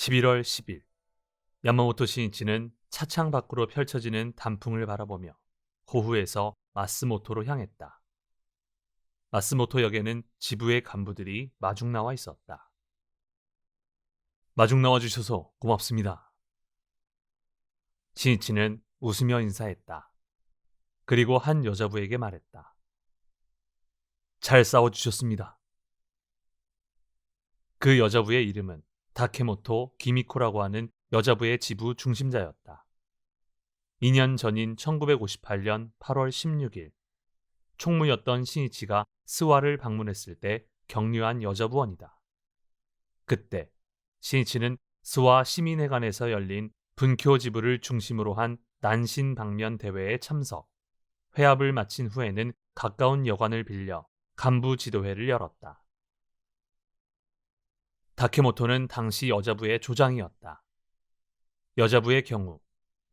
11월 10일, 야마모토 신이치는 차창 밖으로 펼쳐지는 단풍을 바라보며 호후에서 마스모토로 향했다. 마스모토 역에는 지부의 간부들이 마중 나와 있었다. 마중 나와 주셔서 고맙습니다. 신이치는 웃으며 인사했다. 그리고 한 여자부에게 말했다. 잘 싸워주셨습니다. 그 여자부의 이름은 다케모토 기미코라고 하는 여자부의 지부 중심자였다. 2년 전인 1958년 8월 16일, 총무였던 신이치가 스와를 방문했을 때 격려한 여자부원이다. 그때 신이치는 스와 시민회관에서 열린 분쿄 지부를 중심으로 한 난신 방면 대회에 참석, 회합을 마친 후에는 가까운 여관을 빌려 간부 지도회를 열었다. 다케모토는 당시 여자부의 조장이었다. 여자부의 경우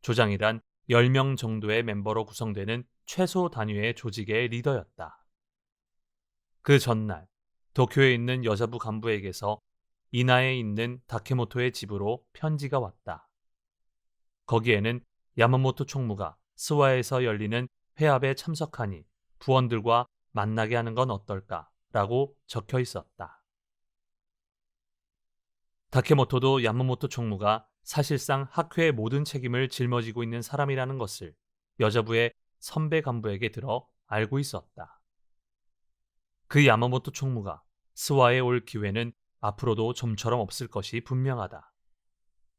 조장이란 10명 정도의 멤버로 구성되는 최소 단위의 조직의 리더였다. 그 전날 도쿄에 있는 여자부 간부에게서 이나에 있는 다케모토의 집으로 편지가 왔다. 거기에는 야마모토 총무가 스와에서 열리는 회합에 참석하니 부원들과 만나게 하는 건 어떨까라고 적혀 있었다. 다케모토도 야마모토 총무가 사실상 학회의 모든 책임을 짊어지고 있는 사람이라는 것을 여자부의 선배 간부에게 들어 알고 있었다. 그 야마모토 총무가 스와에 올 기회는 앞으로도 좀처럼 없을 것이 분명하다.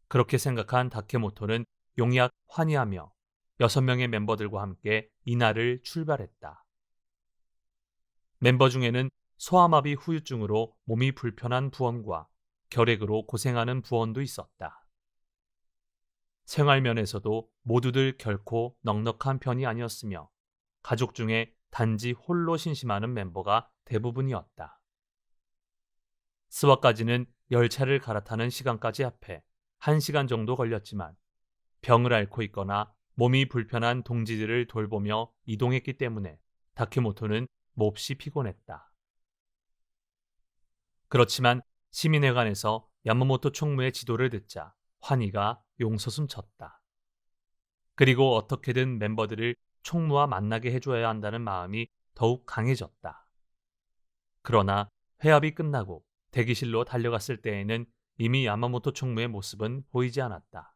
그렇게 생각한 다케모토는 용약 환희하며 6명의 멤버들과 함께 이날을 출발했다. 멤버 중에는 소아마비 후유증으로 몸이 불편한 부원과 결핵으로 고생하는 부원도 있었다. 생활면에서도 모두들 결코 넉넉한 편이 아니었으며 가족 중에 단지 홀로 신심하는 멤버가 대부분이었다. 스와까지는 열차를 갈아타는 시간까지 합해 1시간 정도 걸렸지만 병을 앓고 있거나 몸이 불편한 동지들을 돌보며 이동했기 때문에 다케모토는 몹시 피곤했다. 그렇지만 시민회관에서 야마모토 총무의 지도를 듣자 환희가 용서숨쳤다. 그리고 어떻게든 멤버들을 총무와 만나게 해줘야 한다는 마음이 더욱 강해졌다. 그러나 회합이 끝나고 대기실로 달려갔을 때에는 이미 야마모토 총무의 모습은 보이지 않았다.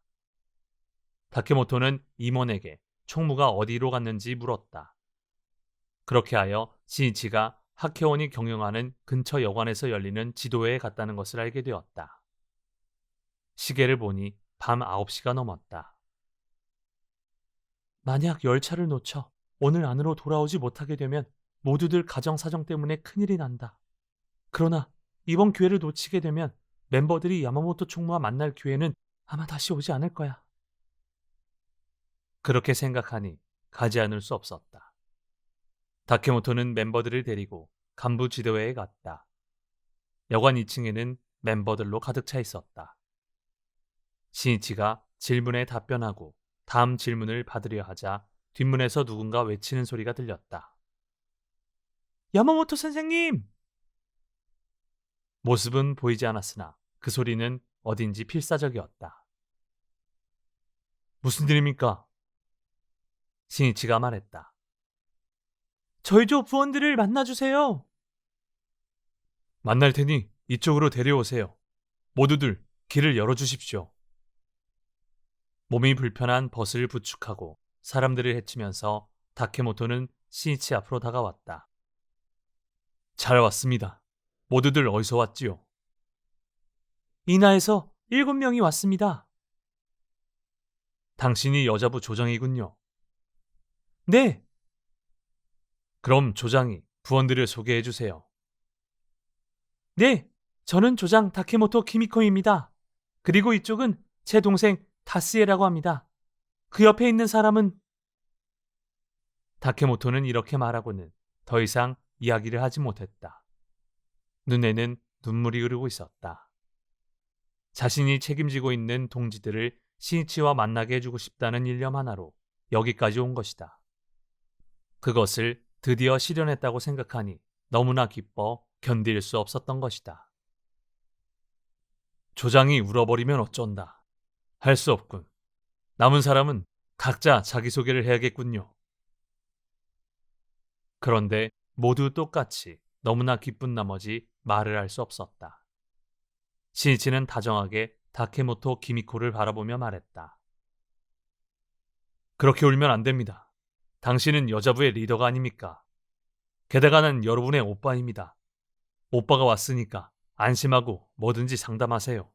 다케모토는 임원에게 총무가 어디로 갔는지 물었다. 그렇게 하여 신이치가 학회원이 경영하는 근처 여관에서 열리는 지도회에 갔다는 것을 알게 되었다. 시계를 보니 밤 9시가 넘었다. 만약 열차를 놓쳐 오늘 안으로 돌아오지 못하게 되면 모두들 가정사정 때문에 큰일이 난다. 그러나 이번 기회를 놓치게 되면 멤버들이 야마모토 총무와 만날 기회는 아마 다시 오지 않을 거야. 그렇게 생각하니 가지 않을 수 없었다. 다케모토는 멤버들을 데리고 간부 지도회에 갔다. 여관 2층에는 멤버들로 가득 차 있었다. 신이치가 질문에 답변하고 다음 질문을 받으려 하자 뒷문에서 누군가 외치는 소리가 들렸다. 야마모토 선생님! 모습은 보이지 않았으나 그 소리는 어딘지 필사적이었다. 무슨 일입니까? 신이치가 말했다. 저희 조 부원들을 만나주세요. 만날 테니 이쪽으로 데려오세요. 모두들 길을 열어주십시오. 몸이 불편한 벗을 부축하고 사람들을 해치면서 다케모토는 신이치 앞으로 다가왔다. 잘 왔습니다. 모두들 어디서 왔지요? 이나에서 7명이 왔습니다. 당신이 여자부 조장이군요. 네. 그럼 조장이 부원들을 소개해 주세요. 네, 저는 조장 다케모토 키미코입니다. 그리고 이쪽은 제 동생 다스에라고 합니다. 그 옆에 있는 사람은... 다케모토는 이렇게 말하고는 더 이상 이야기를 하지 못했다. 눈에는 눈물이 흐르고 있었다. 자신이 책임지고 있는 동지들을 신이치와 만나게 해주고 싶다는 일념 하나로 여기까지 온 것이다. 그것을 드디어 실현했다고 생각하니 너무나 기뻐 견딜 수 없었던 것이다. 조장이 울어버리면 어쩐다. 할 수 없군. 남은 사람은 각자 자기소개를 해야겠군요. 그런데 모두 똑같이 너무나 기쁜 나머지 말을 할 수 없었다. 신이치는 다정하게 다케모토 기미코를 바라보며 말했다. 그렇게 울면 안 됩니다. 당신은 여자부의 리더가 아닙니까? 게다가 난 여러분의 오빠입니다. 오빠가 왔으니까 안심하고 뭐든지 상담하세요.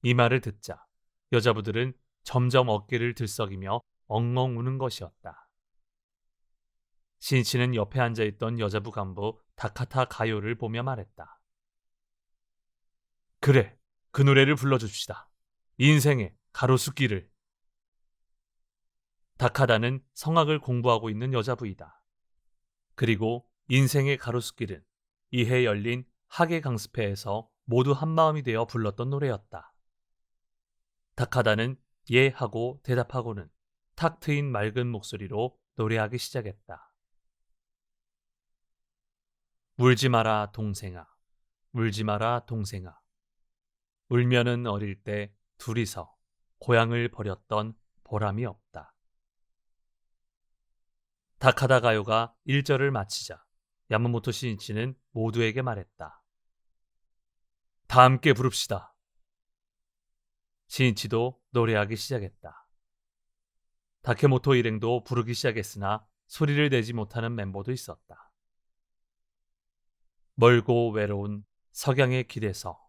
이 말을 듣자 여자부들은 점점 어깨를 들썩이며 엉엉 우는 것이었다. 신이치는 옆에 앉아있던 여자부 간부 다카타 가요를 보며 말했다. 그래, 그 노래를 불러줍시다. 인생의 가로수길을. 다카다는 성악을 공부하고 있는 여자부이다. 그리고 인생의 가로수길은 이해 열린 학예 강습회에서 모두 한마음이 되어 불렀던 노래였다. 다카다는 예 하고 대답하고는 탁 트인 맑은 목소리로 노래하기 시작했다. 울지 마라 동생아, 울지 마라 동생아. 울면은 어릴 때 둘이서 고향을 버렸던 보람이 없다. 다카다 가요가 1절을 마치자 야마모토 신이치는 모두에게 말했다. 다 함께 부릅시다. 신이치도 노래하기 시작했다. 다케모토 일행도 부르기 시작했으나 소리를 내지 못하는 멤버도 있었다. 멀고 외로운 석양의 길에서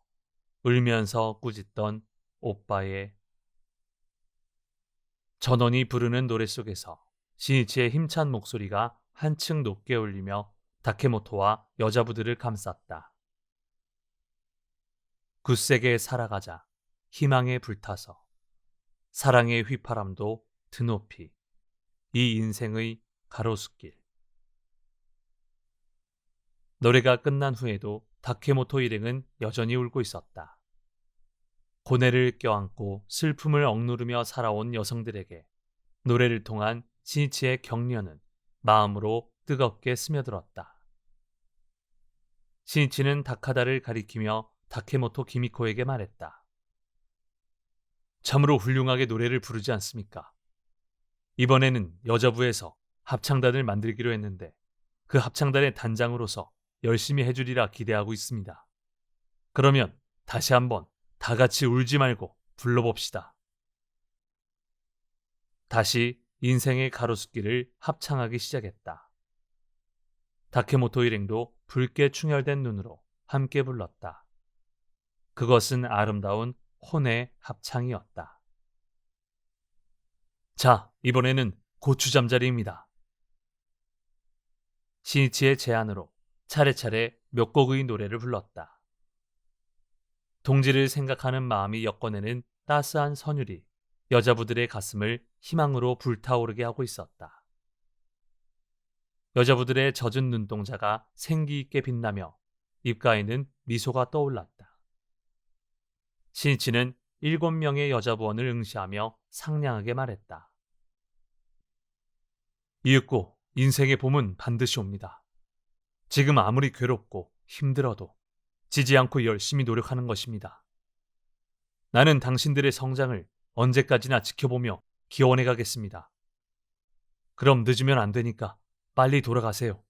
울면서 꾸짖던 오빠의 전원이 부르는 노래 속에서 신이치의 힘찬 목소리가 한층 높게 울리며 다케모토와 여자부들을 감쌌다. 굳세게 살아가자 희망에 불타서 사랑의 휘파람도 드높이 이 인생의 가로수길. 노래가 끝난 후에도 다케모토 일행은 여전히 울고 있었다. 고뇌를 껴안고 슬픔을 억누르며 살아온 여성들에게 노래를 통한 신이치의 격려는 마음으로 뜨겁게 스며들었다. 신이치는 다카다를 가리키며 다케모토 기미코에게 말했다. 참으로 훌륭하게 노래를 부르지 않습니까? 이번에는 여자부에서 합창단을 만들기로 했는데 그 합창단의 단장으로서 열심히 해주리라 기대하고 있습니다. 그러면 다시 한번 다 같이 울지 말고 불러봅시다. 다시 인생의 가로수길을 합창하기 시작했다. 다케모토 일행도 붉게 충혈된 눈으로 함께 불렀다. 그것은 아름다운 혼의 합창이었다. 자, 이번에는 고추잠자리입니다. 신이치의 제안으로 차례차례 몇 곡의 노래를 불렀다. 동지를 생각하는 마음이 엮어내는 따스한 선율이 여자부들의 가슴을 희망으로 불타오르게 하고 있었다. 여자부들의 젖은 눈동자가 생기 있게 빛나며 입가에는 미소가 떠올랐다. 신이치는 7명의 여자부원을 응시하며 상냥하게 말했다. 이윽고 인생의 봄은 반드시 옵니다. 지금 아무리 괴롭고 힘들어도 지지 않고 열심히 노력하는 것입니다. 나는 당신들의 성장을 언제까지나 지켜보며 기원해 가겠습니다. 그럼 늦으면 안 되니까 빨리 돌아가세요.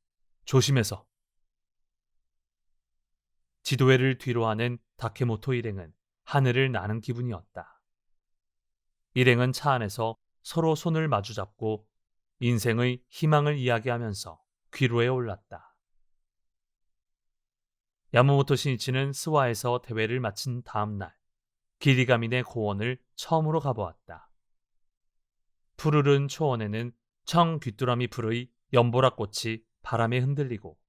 조심해서. 지도회를 뒤로하는 다케모토 일행은 하늘을 나는 기분이었다. 일행은 차 안에서 서로 손을 마주잡고 인생의 희망을 이야기하면서 귀로에 올랐다. 야마모토 신이치는 스와에서 대회를 마친 다음 날 기리가민의 고원을 처음으로 가보았다. 푸르른 초원에는 청 귀뚜라미 풀의 연보라꽃이 바람에 흔들리고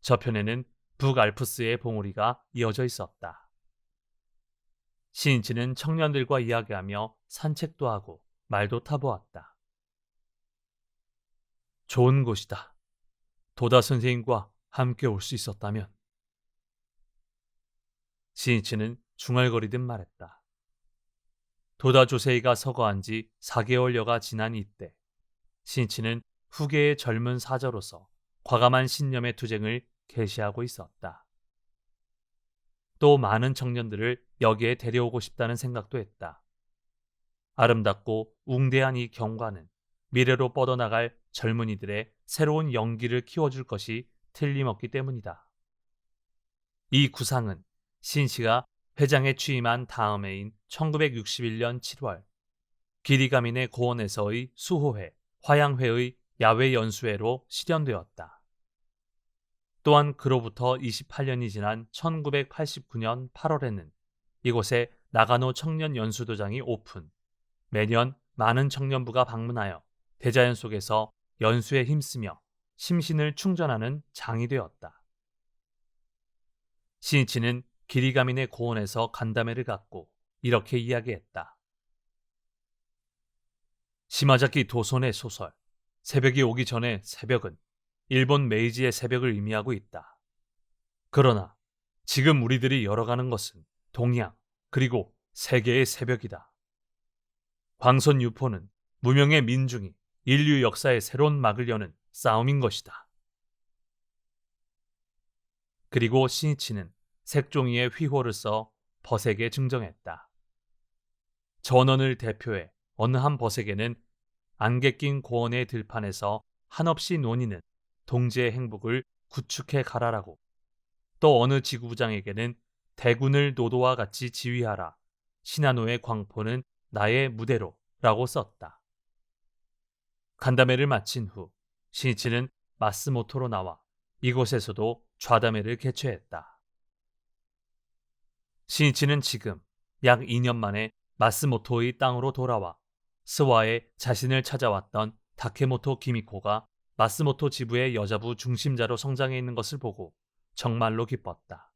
저편에는 북알프스의 봉우리가 이어져 있었다. 신이치는 청년들과 이야기하며 산책도 하고 말도 타보았다. 좋은 곳이다. 도다 선생님과 함께 올 수 있었다면 신이치는 중얼거리듯 말했다. 도다 조세이가 서거한 지 4개월여가 지난 이때 신이치는 후계의 젊은 사저로서 과감한 신념의 투쟁을 계시하고 있었다. 또 많은 청년들을 여기에 데려오고 싶다는 생각도 했다. 아름답고 웅대한 이 경관은 미래로 뻗어나갈 젊은이들의 새로운 연기를 키워줄 것이 틀림없기 때문이다. 이 구상은 신씨가 회장에 취임한 다음 해인 1961년 7월 기리가민의 고원에서의 수호회, 화양회의 야외 연수회로 실현되었다. 또한 그로부터 28년이 지난 1989년 8월에는 이곳에 나가노 청년연수도장이 오픈, 매년 많은 청년부가 방문하여 대자연 속에서 연수에 힘쓰며 심신을 충전하는 장이 되었다. 신이치는 기리가민의 고원에서 간담회를 갖고 이렇게 이야기했다. 시마자키 도손의 소설 새벽이 오기 전에 새벽은 일본 메이지의 새벽을 의미하고 있다. 그러나 지금 우리들이 열어가는 것은 동양 그리고 세계의 새벽이다. 광선 유포는 무명의 민중이 인류 역사의 새로운 막을 여는 싸움인 것이다. 그리고 신이치는 색종이에 휘호를 써 벗에게 증정했다. 전원을 대표해 어느 한 벗에게는 안개 낀 고원의 들판에서 한없이 논의는 동지의 행복을 구축해 가라라고, 또 어느 지구부장에게는 대군을 노도와 같이 지휘하라, 신한노의 광포는 나의 무대로 라고 썼다. 간담회를 마친 후 신이치는 마스모토로 나와 이곳에서도 좌담회를 개최했다. 신이치는 지금 약 2년 만에 마스모토의 땅으로 돌아와 스와에 자신을 찾아왔던 다케모토 기미코가 마스모토 지부의 여자부 중심자로 성장해 있는 것을 보고 정말로 기뻤다.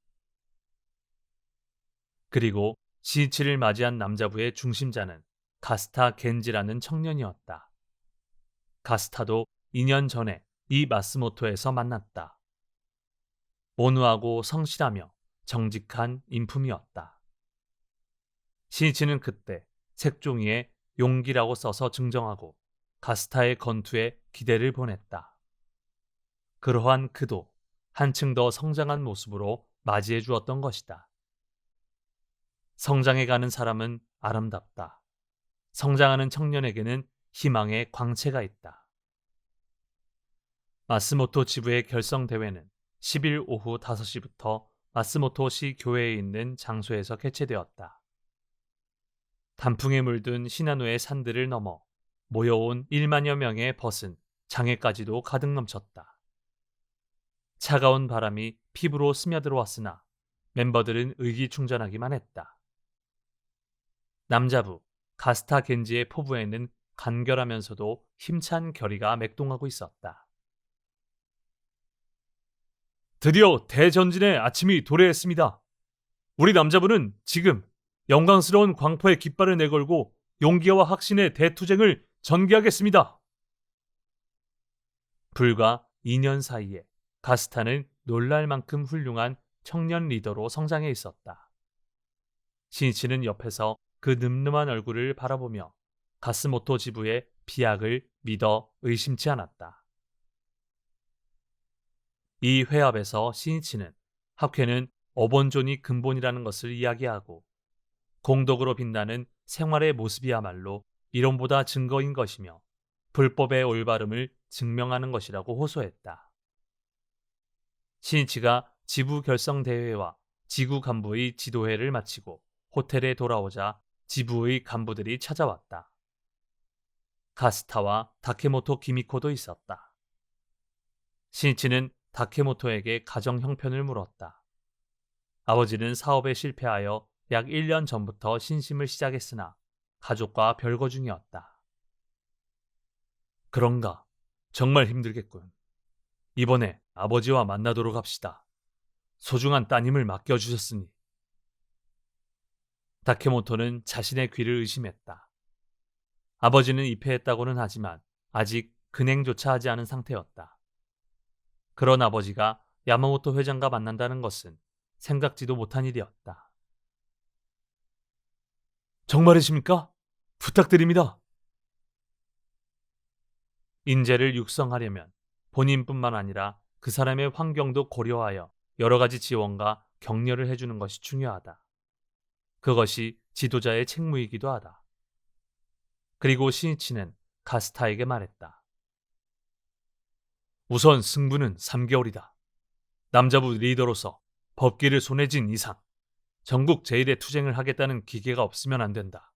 그리고 신이치를 맞이한 남자부의 중심자는 가스타 겐지라는 청년이었다. 가스타도 2년 전에 이 마스모토에서 만났다. 온후하고 성실하며 정직한 인품이었다. 신이치는 그때 색종이에 용기라고 써서 증정하고 가스타의 건투에 기대를 보냈다. 그러한 그도 한층 더 성장한 모습으로 맞이해 주었던 것이다. 성장해가는 사람은 아름답다. 성장하는 청년에게는 희망의 광채가 있다. 마스모토 지부의 결성대회는 10일 오후 5시부터 마스모토시 교회에 있는 장소에서 개최되었다. 단풍에 물든 시나노의 산들을 넘어 모여온 1만여 명의 벗은 장애까지도 가득 넘쳤다. 차가운 바람이 피부로 스며들어왔으나 멤버들은 의기충전하기만 했다. 남자부 가스타 겐지의 포부에는 간결하면서도 힘찬 결의가 맥동하고 있었다. 드디어 대전진의 아침이 도래했습니다. 우리 남자부는 지금 영광스러운 광포의 깃발을 내걸고 용기와 확신의 대투쟁을 전개하겠습니다. 불과 2년 사이에 가스타는 놀랄 만큼 훌륭한 청년 리더로 성장해 있었다. 신이치는 옆에서 그 늠름한 얼굴을 바라보며 가스모토 지부의 비약을 믿어 의심치 않았다. 이 회합에서 신이치는 학회는 어본존이 근본이라는 것을 이야기하고 공덕으로 빛나는 생활의 모습이야말로 이론보다 증거인 것이며 불법의 올바름을 증명하는 것이라고 호소했다. 신이치가 지부 결성 대회와 지구 간부의 지도회를 마치고 호텔에 돌아오자 지부의 간부들이 찾아왔다. 가스타와 다케모토 기미코도 있었다. 신이치는 다케모토에게 가정 형편을 물었다. 아버지는 사업에 실패하여 약 1년 전부터 신심을 시작했으나 가족과 별거 중이었다. 그런가? 정말 힘들겠군. 이번에 아버지와 만나도록 합시다. 소중한 따님을 맡겨주셨으니. 다케모토는 자신의 귀를 의심했다. 아버지는 입회했다고는 하지만 아직 근행조차 하지 않은 상태였다. 그런 아버지가 야마모토 회장과 만난다는 것은 생각지도 못한 일이었다. 정말이십니까? 부탁드립니다. 인재를 육성하려면 본인뿐만 아니라 그 사람의 환경도 고려하여 여러 가지 지원과 격려를 해주는 것이 중요하다. 그것이 지도자의 책무이기도 하다. 그리고 신이치는 가스타에게 말했다. 우선 승부는 3개월이다. 남자부 리더로서 법기를 손에 쥔 이상 전국 제1의 투쟁을 하겠다는 기계가 없으면 안 된다.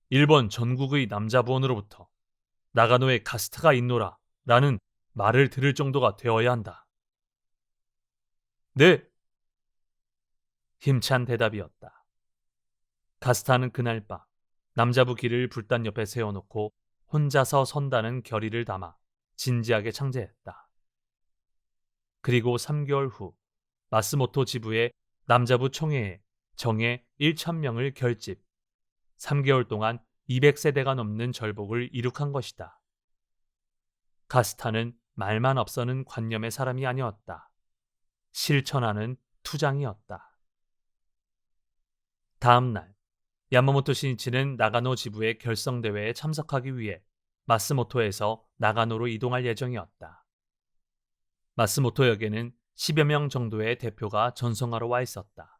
일본 전국의 남자부원으로부터 나가노에 가스타가 있노라 라는 말을 들을 정도가 되어야 한다. 네. 힘찬 대답이었다. 가스타는 그날 밤 남자부 길을 불단 옆에 세워놓고 혼자서 선다는 결의를 담아 진지하게 창제했다. 그리고 3개월 후 마스모토 지부의 남자부 총회에 정예 1,000명을 결집, 3개월 동안 200세대가 넘는 절복을 이룩한 것이다. 가스타는 말만 없어는 관념의 사람이 아니었다. 실천하는 투장이었다. 다음 날 야마모토 신이치는 나가노 지부의 결성대회에 참석하기 위해 마스모토에서 나가노로 이동할 예정이었다. 마스모토역에는 10여 명 정도의 대표가 전송하러 와 있었다.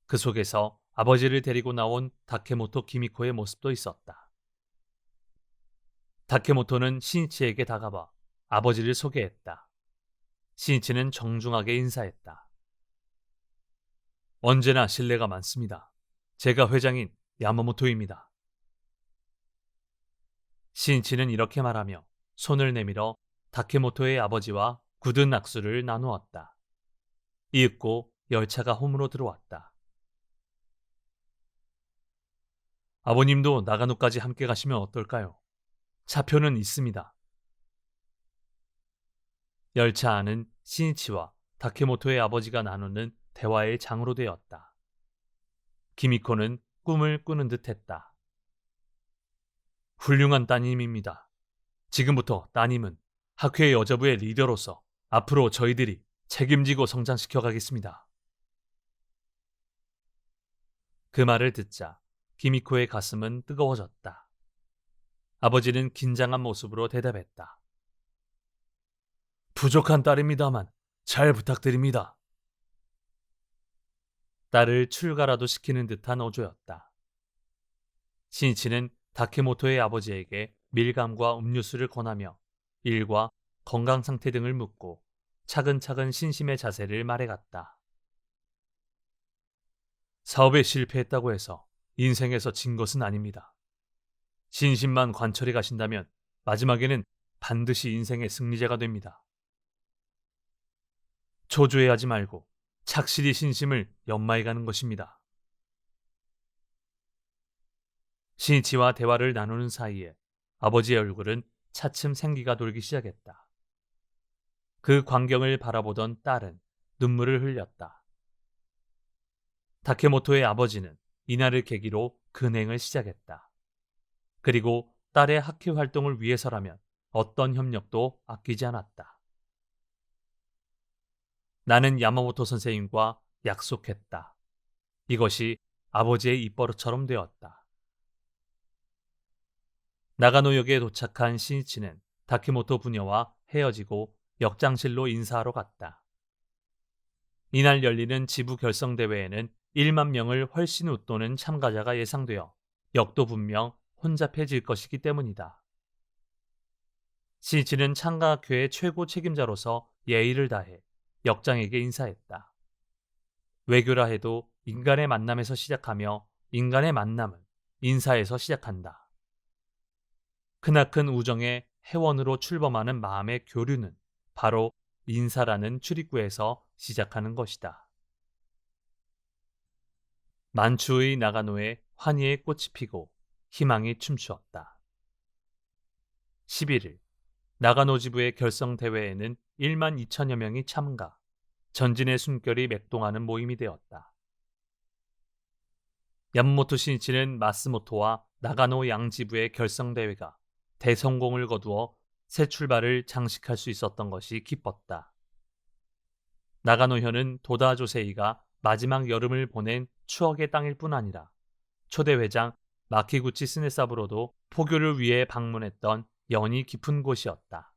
그 속에서 아버지를 데리고 나온 다케모토 기미코의 모습도 있었다. 다케모토는 신이치에게 다가와 아버지를 소개했다. 신이치는 정중하게 인사했다. 언제나 신뢰가 많습니다. 제가 회장인 야마모토입니다. 신이치는 이렇게 말하며 손을 내밀어 다케모토의 아버지와 굳은 악수를 나누었다. 이윽고 열차가 홈으로 들어왔다. 아버님도 나가노까지 함께 가시면 어떨까요? 차표는 있습니다. 열차 안은 신이치와 다케모토의 아버지가 나누는 대화의 장으로 되었다. 기미코는 꿈을 꾸는 듯 했다. 훌륭한 따님입니다. 지금부터 따님은 학회 여자부의 리더로서 앞으로 저희들이 책임지고 성장시켜 가겠습니다. 그 말을 듣자 기미코의 가슴은 뜨거워졌다. 아버지는 긴장한 모습으로 대답했다. 부족한 딸입니다만 잘 부탁드립니다. 딸을 출가라도 시키는 듯한 어조였다. 신이치는 다케모토의 아버지에게 밀감과 음료수를 권하며 일과 건강 상태 등을 묻고 차근차근 신심의 자세를 말해갔다. 사업에 실패했다고 해서 인생에서 진 것은 아닙니다. 신심만 관철해 가신다면 마지막에는 반드시 인생의 승리자가 됩니다. 초조해하지 말고 착실히 신심을 연마해 가는 것입니다. 신이치와 대화를 나누는 사이에 아버지의 얼굴은 차츰 생기가 돌기 시작했다. 그 광경을 바라보던 딸은 눈물을 흘렸다. 다케모토의 아버지는 이날을 계기로 근행을 시작했다. 그리고 딸의 학회 활동을 위해서라면 어떤 협력도 아끼지 않았다. 나는 야마모토 선생님과 약속했다. 이것이 아버지의 입버릇처럼 되었다. 나가노역에 도착한 신이치는 다케모토 부녀와 헤어지고 역장실로 인사하러 갔다. 이날 열리는 지부 결성대회에는 1만 명을 훨씬 웃도는 참가자가 예상되어 역도 분명 혼잡해질 것이기 때문이다. 신이치는 참가학회의 최고 책임자로서 예의를 다해 역장에게 인사했다. 외교라 해도 인간의 만남에서 시작하며 인간의 만남은 인사에서 시작한다. 크나큰 우정의 회원으로 출범하는 마음의 교류는 바로 인사라는 출입구에서 시작하는 것이다. 만추의 나가노에 환희의 꽃이 피고 희망이 춤추었다. 11일 나가노 지부의 결성대회에는 1만 2천여 명이 참가, 전진의 숨결이 맥동하는 모임이 되었다. 야마모토 신이치는 마스모토와 나가노 양지부의 결성대회가 대성공을 거두어 새 출발을 장식할 수 있었던 것이 기뻤다. 나가노현은 도다 조세이가 마지막 여름을 보낸 추억의 땅일 뿐 아니라 초대 회장 마키구치 스네사부로도 포교를 위해 방문했던 연이 깊은 곳이었다.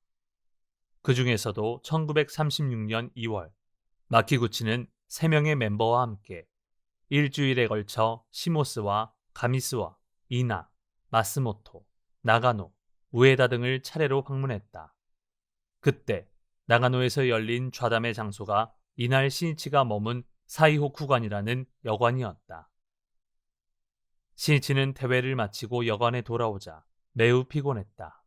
그 중에서도 1936년 2월 마키구치는 3명의 멤버와 함께 일주일에 걸쳐 시모스와 가미스와 이나, 마스모토, 나가노, 우에다 등을 차례로 방문했다. 그때 나가노에서 열린 좌담의 장소가 이날 시니치가 머문 사이호쿠관이라는 여관이었다. 시니치는 대회를 마치고 여관에 돌아오자 매우 피곤했다.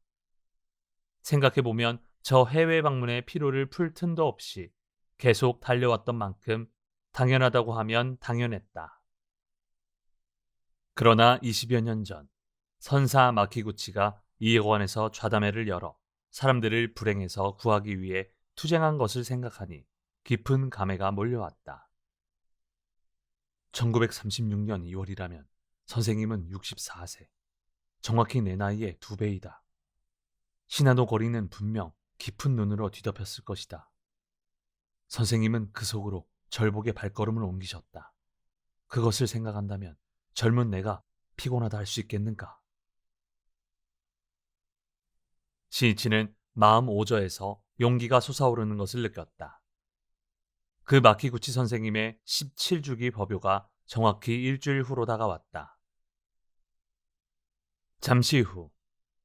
생각해보면 저 해외 방문의 피로를 풀 틈도 없이 계속 달려왔던 만큼 당연하다고 하면 당연했다. 그러나 20여 년 전 선사 마키구치가 이 여관에서 좌담회를 열어 사람들을 불행에서 구하기 위해 투쟁한 것을 생각하니 깊은 감회가 몰려왔다. 1936년 2월이라면 선생님은 64세, 정확히 내 나이의 2배이다. 시나노 거리는 분명 깊은 눈으로 뒤덮였을 것이다. 선생님은 그 속으로 절복의 발걸음을 옮기셨다. 그것을 생각한다면 젊은 내가 피곤하다 할 수 있겠는가? 시니치는 마음 오저에서 용기가 솟아오르는 것을 느꼈다. 그 마키구치 선생님의 17주기 법요가 정확히 일주일 후로 다가왔다. 잠시 후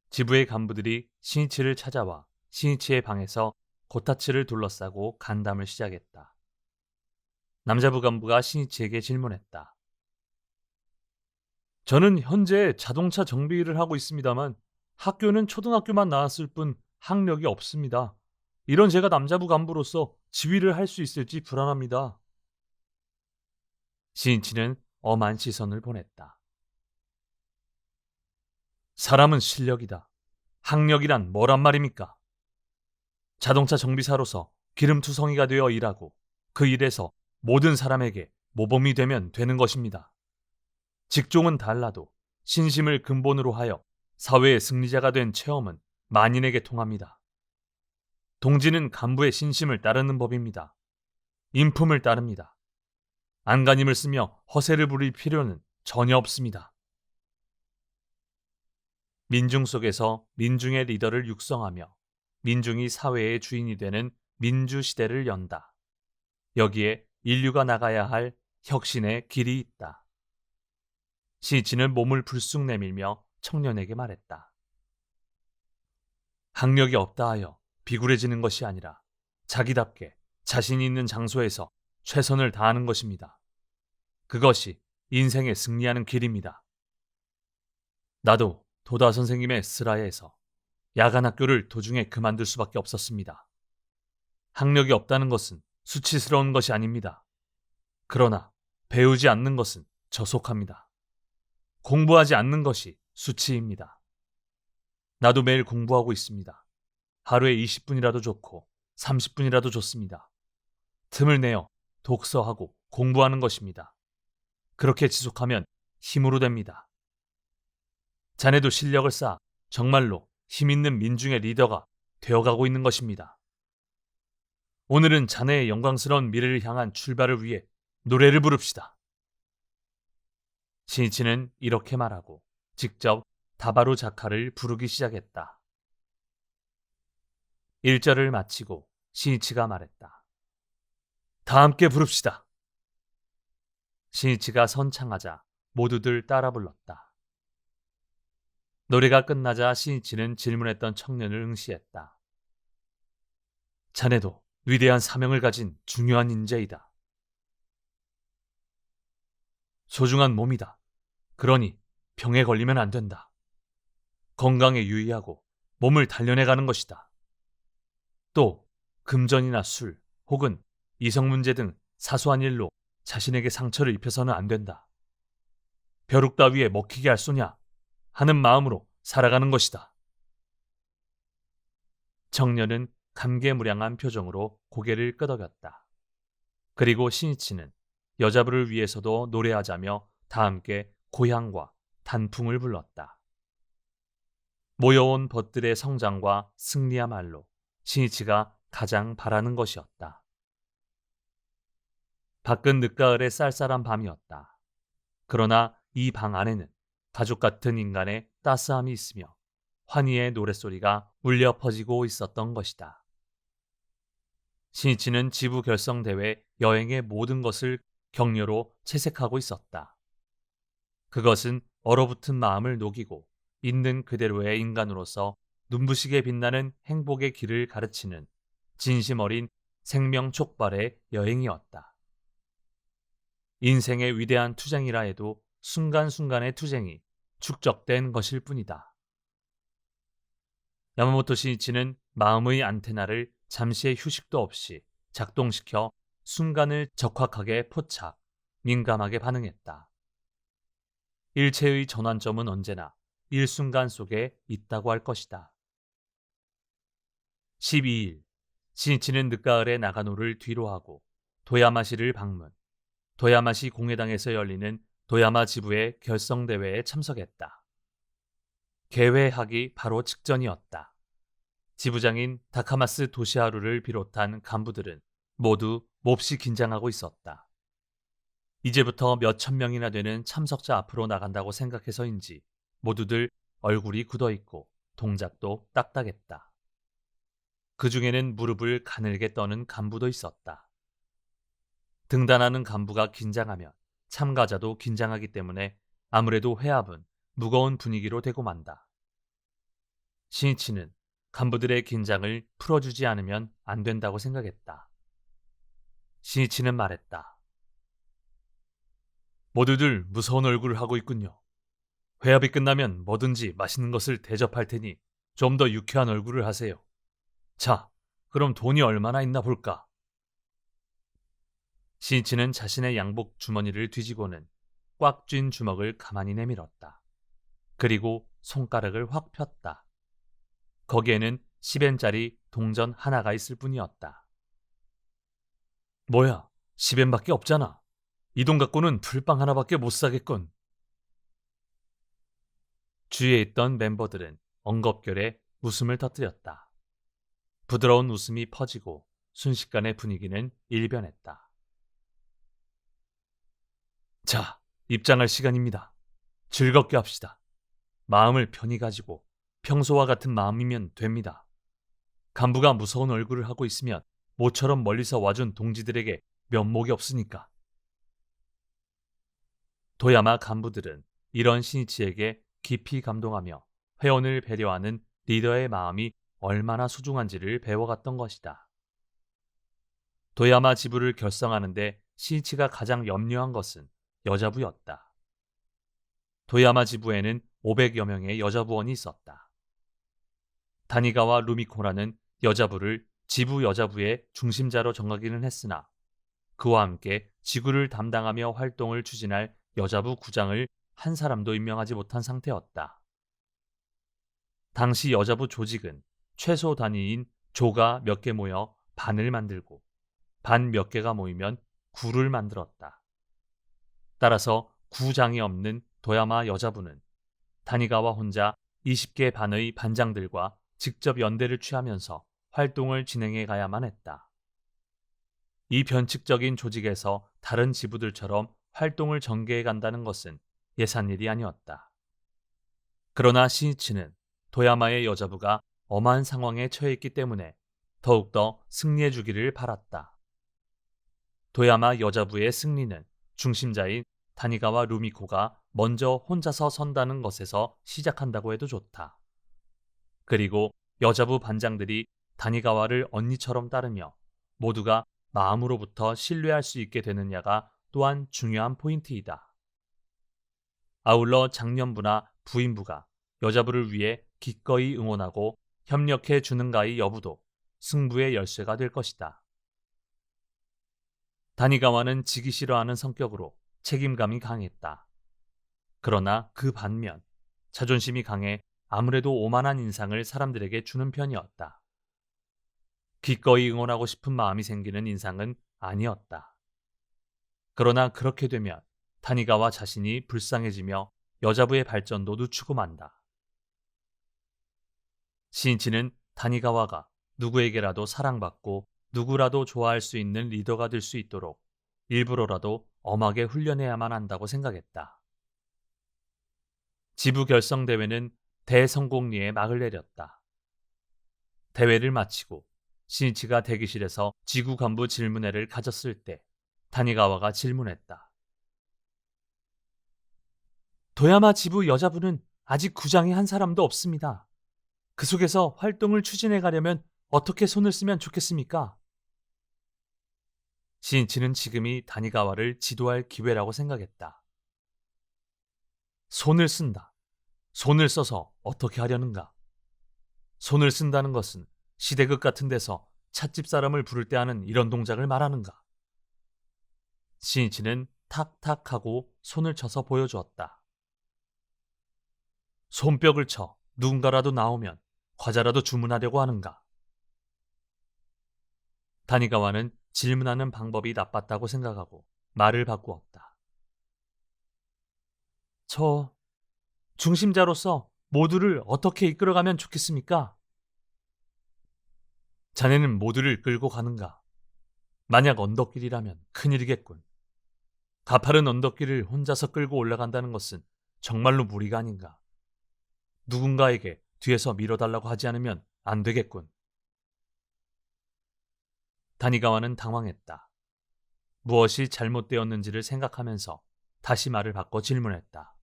지부의 간부들이 시니치를 찾아와 시니치의 방에서 고타츠를 둘러싸고 간담을 시작했다. 남자부 간부가 시니치에게 질문했다. 저는 현재 자동차 정비 일을 하고 있습니다만 학교는 초등학교만 나왔을 뿐 학력이 없습니다. 이런 제가 남자부 간부로서 지휘를 할 수 있을지 불안합니다. 시니치는 엄한 시선을 보냈다. 사람은 실력이다. 학력이란 뭐란 말입니까? 자동차 정비사로서 기름투성이가 되어 일하고 그 일에서 모든 사람에게 모범이 되면 되는 것입니다. 직종은 달라도 신심을 근본으로 하여 사회의 승리자가 된 체험은 만인에게 통합니다. 동지는 간부의 신심을 따르는 법입니다. 인품을 따릅니다. 안간힘을 쓰며 허세를 부릴 필요는 전혀 없습니다. 민중 속에서 민중의 리더를 육성하며 민중이 사회의 주인이 되는 민주시대를 연다. 여기에 인류가 나가야 할 혁신의 길이 있다. 시니치는 몸을 불쑥 내밀며 청년에게 말했다. 학력이 없다 하여 비굴해지는 것이 아니라 자기답게 자신이 있는 장소에서 최선을 다하는 것입니다. 그것이 인생에 승리하는 길입니다. 나도 도다 선생님의 스라에서 야간 학교를 도중에 그만둘 수밖에 없었습니다. 학력이 없다는 것은 수치스러운 것이 아닙니다. 그러나 배우지 않는 것은 저속합니다. 공부하지 않는 것이 수치입니다. 나도 매일 공부하고 있습니다. 하루에 20분이라도 좋고 30분이라도 좋습니다. 틈을 내어 독서하고 공부하는 것입니다. 그렇게 지속하면 힘으로 됩니다. 자네도 실력을 쌓아 정말로 힘있는 민중의 리더가 되어가고 있는 것입니다. 오늘은 자네의 영광스러운 미래를 향한 출발을 위해 노래를 부릅시다. 시니치는 이렇게 말하고 직접 다바루 자카를 부르기 시작했다. 1절을 마치고 시니치가 말했다. 다 함께 부릅시다. 시니치가 선창하자 모두들 따라 불렀다. 노래가 끝나자 시니치는 질문했던 청년을 응시했다. 자네도 위대한 사명을 가진 중요한 인재이다. 소중한 몸이다. 그러니 병에 걸리면 안 된다. 건강에 유의하고 몸을 단련해가는 것이다. 또 금전이나 술 혹은 이성 문제 등 사소한 일로 자신에게 상처를 입혀서는 안 된다. 벼룩 따위에 먹히게 할 소냐 하는 마음으로 살아가는 것이다. 청년은 감개무량한 표정으로 고개를 끄덕였다. 그리고 시니치는 여자부를 위해서도 노래하자며 다 함께 고향과 단풍을 불렀다. 모여온 벗들의 성장과 승리야말로 시니치가 가장 바라는 것이었다. 밖은 늦가을의 쌀쌀한 밤이었다. 그러나 이 방 안에는 가족 같은 인간의 따스함이 있으며 환희의 노랫소리가 울려 퍼지고 있었던 것이다. 신이치는 지부 결성 대회 여행의 모든 것을 격려로 채색하고 있었다. 그것은 얼어붙은 마음을 녹이고 있는 그대로의 인간으로서 눈부시게 빛나는 행복의 길을 가르치는 진심 어린 생명 촉발의 여행이었다. 인생의 위대한 투쟁이라 해도 순간순간의 투쟁이 축적된 것일 뿐이다. 야마모토 신이치는 마음의 안테나를 잠시의 휴식도 없이 작동시켜 순간을 적확하게 포착, 민감하게 반응했다. 일체의 전환점은 언제나 일순간 속에 있다고 할 것이다. 12일, 신이치는 늦가을에 나가노를 뒤로하고 도야마시를 방문, 도야마시 공회당에서 열리는 도야마 지부의 결성대회에 참석했다. 개회하기 바로 직전이었다. 지부장인 다카마스 도시하루를 비롯한 간부들은 모두 몹시 긴장하고 있었다. 이제부터 몇천 명이나 되는 참석자 앞으로 나간다고 생각해서인지 모두들 얼굴이 굳어있고 동작도 딱딱했다. 그 중에는 무릎을 가늘게 떠는 간부도 있었다. 등단하는 간부가 긴장하면 참가자도 긴장하기 때문에 아무래도 회합은 무거운 분위기로 되고 만다. 신이치는 간부들의 긴장을 풀어주지 않으면 안 된다고 생각했다. 신이치는 말했다. 모두들 무서운 얼굴을 하고 있군요. 회합이 끝나면 뭐든지 맛있는 것을 대접할 테니 좀 더 유쾌한 얼굴을 하세요. 자, 그럼 돈이 얼마나 있나 볼까? 신이치는 자신의 양복 주머니를 뒤지고는 꽉 쥔 주먹을 가만히 내밀었다. 그리고 손가락을 확 폈다. 거기에는 10엔짜리 동전 하나가 있을 뿐이었다. 뭐야, 10엔밖에 없잖아. 이 돈 갖고는 풀빵 하나밖에 못 사겠군. 주위에 있던 멤버들은 엉겁결에 웃음을 터뜨렸다. 부드러운 웃음이 퍼지고 순식간에 분위기는 일변했다. 자, 입장할 시간입니다. 즐겁게 합시다. 마음을 편히 가지고 평소와 같은 마음이면 됩니다. 간부가 무서운 얼굴을 하고 있으면 모처럼 멀리서 와준 동지들에게 면목이 없으니까. 도야마 간부들은 이런 신이치에게 깊이 감동하며 회원을 배려하는 리더의 마음이 얼마나 소중한지를 배워갔던 것이다. 도야마 지부를 결성하는데 신이치가 가장 염려한 것은 여자부였다. 도야마 지부에는 500여 명의 여자부원이 있었다. 다니가와 루미코라는 여자부를 지부 여자부의 중심자로 정하기는 했으나 그와 함께 지구를 담당하며 활동을 추진할 여자부 구장을 한 사람도 임명하지 못한 상태였다. 당시 여자부 조직은 최소 단위인 조가 몇 개 모여 반을 만들고 반 몇 개가 모이면 구를 만들었다. 따라서 구장이 없는 도야마 여자부는 다니가와 혼자 20개 반의 반장들과 직접 연대를 취하면서 활동을 진행해 가야만 했다. 이 변칙적인 조직에서 다른 지부들처럼 활동을 전개해 간다는 것은 예산일이 아니었다. 그러나 신이치는 도야마의 여자부가 엄한 상황에 처해 있기 때문에 더욱더 승리해 주기를 바랐다. 도야마 여자부의 승리는 중심자인 다니가와 루미코가 먼저 혼자서 선다는 것에서 시작한다고 해도 좋다. 그리고 여자부 반장들이 다니가와를 언니처럼 따르며 모두가 마음으로부터 신뢰할 수 있게 되느냐가 또한 중요한 포인트이다. 아울러 장년부나 부인부가 여자부를 위해 기꺼이 응원하고 협력해 주는가의 여부도 승부의 열쇠가 될 것이다. 다니가와는 지기 싫어하는 성격으로 책임감이 강했다. 그러나 그 반면 자존심이 강해 아무래도 오만한 인상을 사람들에게 주는 편이었다. 기꺼이 응원하고 싶은 마음이 생기는 인상은 아니었다. 그러나 그렇게 되면 다니가와 자신이 불쌍해지며 여자부의 발전도 늦추고 만다. 신이치는 다니가와가 누구에게라도 사랑받고 누구라도 좋아할 수 있는 리더가 될 수 있도록 일부러라도 엄하게 훈련해야만 한다고 생각했다. 지부 결성 대회는 대성공리에 막을 내렸다. 대회를 마치고 신이치가 대기실에서 지구 간부 질문회를 가졌을 때 다니가와가 질문했다. 도야마 지부 여자부는 아직 구장에 한 사람도 없습니다. 그 속에서 활동을 추진해 가려면 어떻게 손을 쓰면 좋겠습니까? 신이치는 지금이 다니가와를 지도할 기회라고 생각했다. 손을 쓴다. 손을 써서 어떻게 하려는가? 손을 쓴다는 것은 시대극 같은 데서 찻집 사람을 부를 때 하는 이런 동작을 말하는가? 신이치는 탁탁 하고 손을 쳐서 보여주었다. 손뼉을 쳐 누군가라도 나오면 과자라도 주문하려고 하는가? 다니가와는 질문하는 방법이 나빴다고 생각하고 말을 바꾸었다. 저 중심자로서 모두를 어떻게 이끌어가면 좋겠습니까? 자네는 모두를 끌고 가는가? 만약 언덕길이라면 큰일이겠군. 가파른 언덕길을 혼자서 끌고 올라간다는 것은 정말로 무리가 아닌가? 누군가에게 뒤에서 밀어달라고 하지 않으면 안 되겠군. 다니가와는 당황했다. 무엇이 잘못되었는지를 생각하면서 다시 말을 바꿔 질문했다.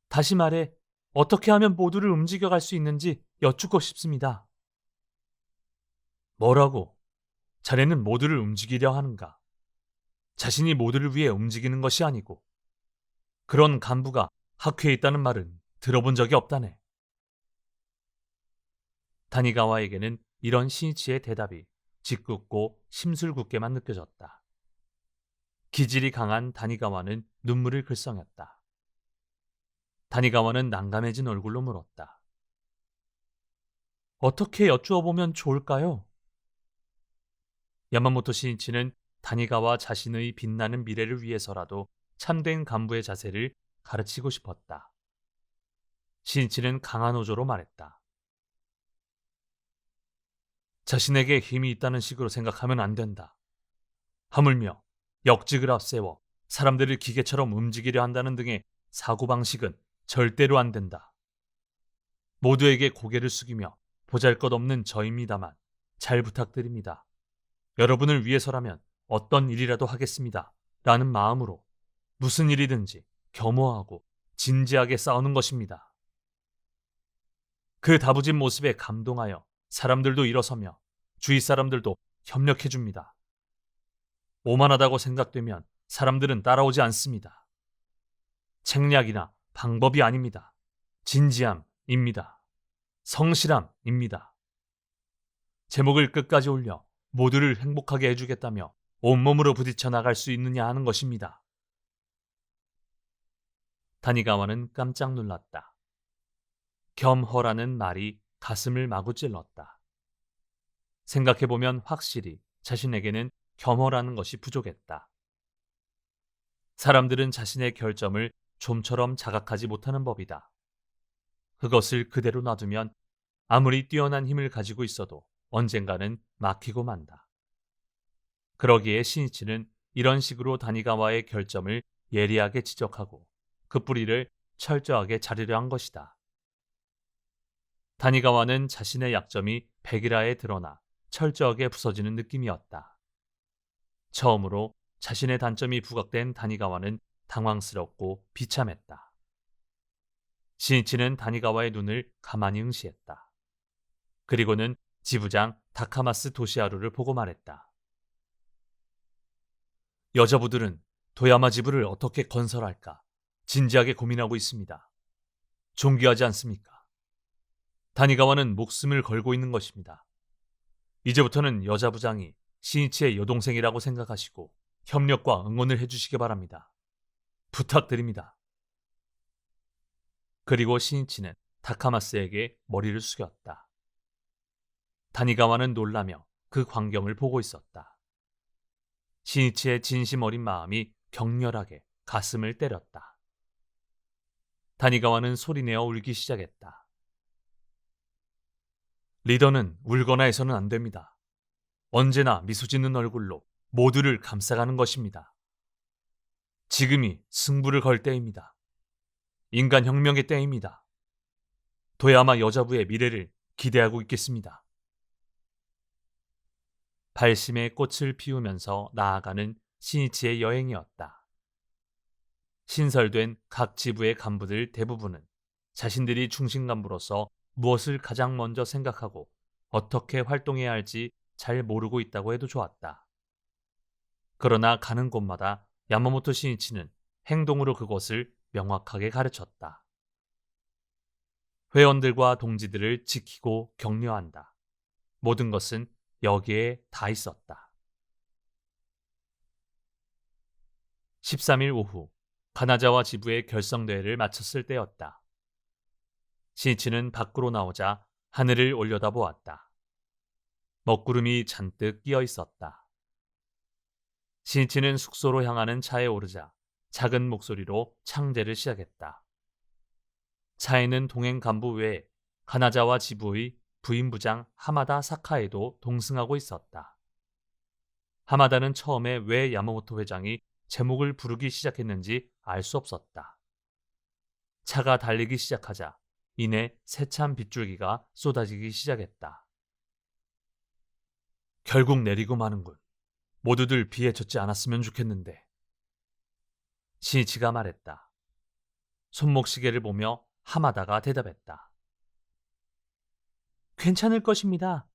다시 말해 어떻게 하면 모두를 움직여갈 수 있는지 여쭙고 싶습니다. 뭐라고? 자네는 모두를 움직이려 하는가? 자신이 모두를 위해 움직이는 것이 아니고 그런 간부가 학회에 있다는 말은 들어본 적이 없다네. 다니가와에게는 이런 신이치의 대답이 짓궂고 심술궂게만 느껴졌다. 기질이 강한 다니가와는 눈물을 글썽였다. 다니가와는 난감해진 얼굴로 물었다. 어떻게 여쭈어보면 좋을까요? 야마모토 신이치는 다니가와 자신의 빛나는 미래를 위해서라도 참된 간부의 자세를 가르치고 싶었다. 신이치는 강한 어조로 말했다. 자신에게 힘이 있다는 식으로 생각하면 안 된다. 하물며 역직을 앞세워 사람들을 기계처럼 움직이려 한다는 등의 사고방식은 절대로 안 된다. 모두에게 고개를 숙이며 보잘것없는 저입니다만 잘 부탁드립니다. 여러분을 위해서라면 어떤 일이라도 하겠습니다. 라는 마음으로 무슨 일이든지 겸허하고 진지하게 싸우는 것입니다. 그 다부진 모습에 감동하여 사람들도 일어서며 주위 사람들도 협력해줍니다. 오만하다고 생각되면 사람들은 따라오지 않습니다. 책략이나 방법이 아닙니다. 진지함입니다. 성실함입니다. 제목을 끝까지 올려 모두를 행복하게 해주겠다며 온몸으로 부딪혀 나갈 수 있느냐 하는 것입니다. 다니가와는 깜짝 놀랐다. 겸허라는 말이 가슴을 마구 찔렀다. 생각해보면 확실히 자신에게는 겸허라는 것이 부족했다. 사람들은 자신의 결점을 좀처럼 자각하지 못하는 법이다. 그것을 그대로 놔두면 아무리 뛰어난 힘을 가지고 있어도 언젠가는 막히고 만다. 그러기에 신이치는 이런 식으로 다니가와의 결점을 예리하게 지적하고 그 뿌리를 철저하게 자르려 한 것이다. 다니가와는 자신의 약점이 백일하에 드러나 철저하게 부서지는 느낌이었다. 처음으로 자신의 단점이 부각된 다니가와는 당황스럽고 비참했다. 신이치는 다니가와의 눈을 가만히 응시했다. 그리고는 지부장 다카마스 도시하루를 보고 말했다. 여자부들은 도야마 지부를 어떻게 건설할까 진지하게 고민하고 있습니다. 존귀하지 않습니까? 다니가와는 목숨을 걸고 있는 것입니다. 이제부터는 여자부장이 신이치의 여동생이라고 생각하시고 협력과 응원을 해주시기 바랍니다. 부탁드립니다. 그리고 신이치는 다카마스에게 머리를 숙였다. 다니가와는 놀라며 그 광경을 보고 있었다. 신이치의 진심 어린 마음이 격렬하게 가슴을 때렸다. 다니가와는 소리내어 울기 시작했다. 리더는 울거나 해서는 안 됩니다. 언제나 미소 짓는 얼굴로 모두를 감싸가는 것입니다. 지금이 승부를 걸 때입니다. 인간혁명의 때입니다. 도야마 여자부의 미래를 기대하고 있겠습니다. 발심의 꽃을 피우면서 나아가는 신이치의 여행이었다. 신설된 각 지부의 간부들 대부분은 자신들이 중심 간부로서 무엇을 가장 먼저 생각하고 어떻게 활동해야 할지 잘 모르고 있다고 해도 좋았다. 그러나 가는 곳마다 야마모토 신이치는 행동으로 그것을 명확하게 가르쳤다. 회원들과 동지들을 지키고 격려한다. 모든 것은 여기에 다 있었다. 13일 오후 가나자와 지부의 결성대회를 마쳤을 때였다. 신이치는 밖으로 나오자 하늘을 올려다보았다. 먹구름이 잔뜩 끼어 있었다. 신이치는 숙소로 향하는 차에 오르자 작은 목소리로 창제를 시작했다. 차에는 동행 간부 외에 가나자와 지부의 부임부장 하마다 사카에도 동승하고 있었다. 하마다는 처음에 왜 야마모토 회장이 제목을 부르기 시작했는지 알 수 없었다. 차가 달리기 시작하자 이내 세찬 빗줄기가 쏟아지기 시작했다. 결국 내리고 마는군. 모두들 비에 젖지 않았으면 좋겠는데. 신이치가 말했다. 손목시계를 보며 하마다가 대답했다. 괜찮을 것입니다.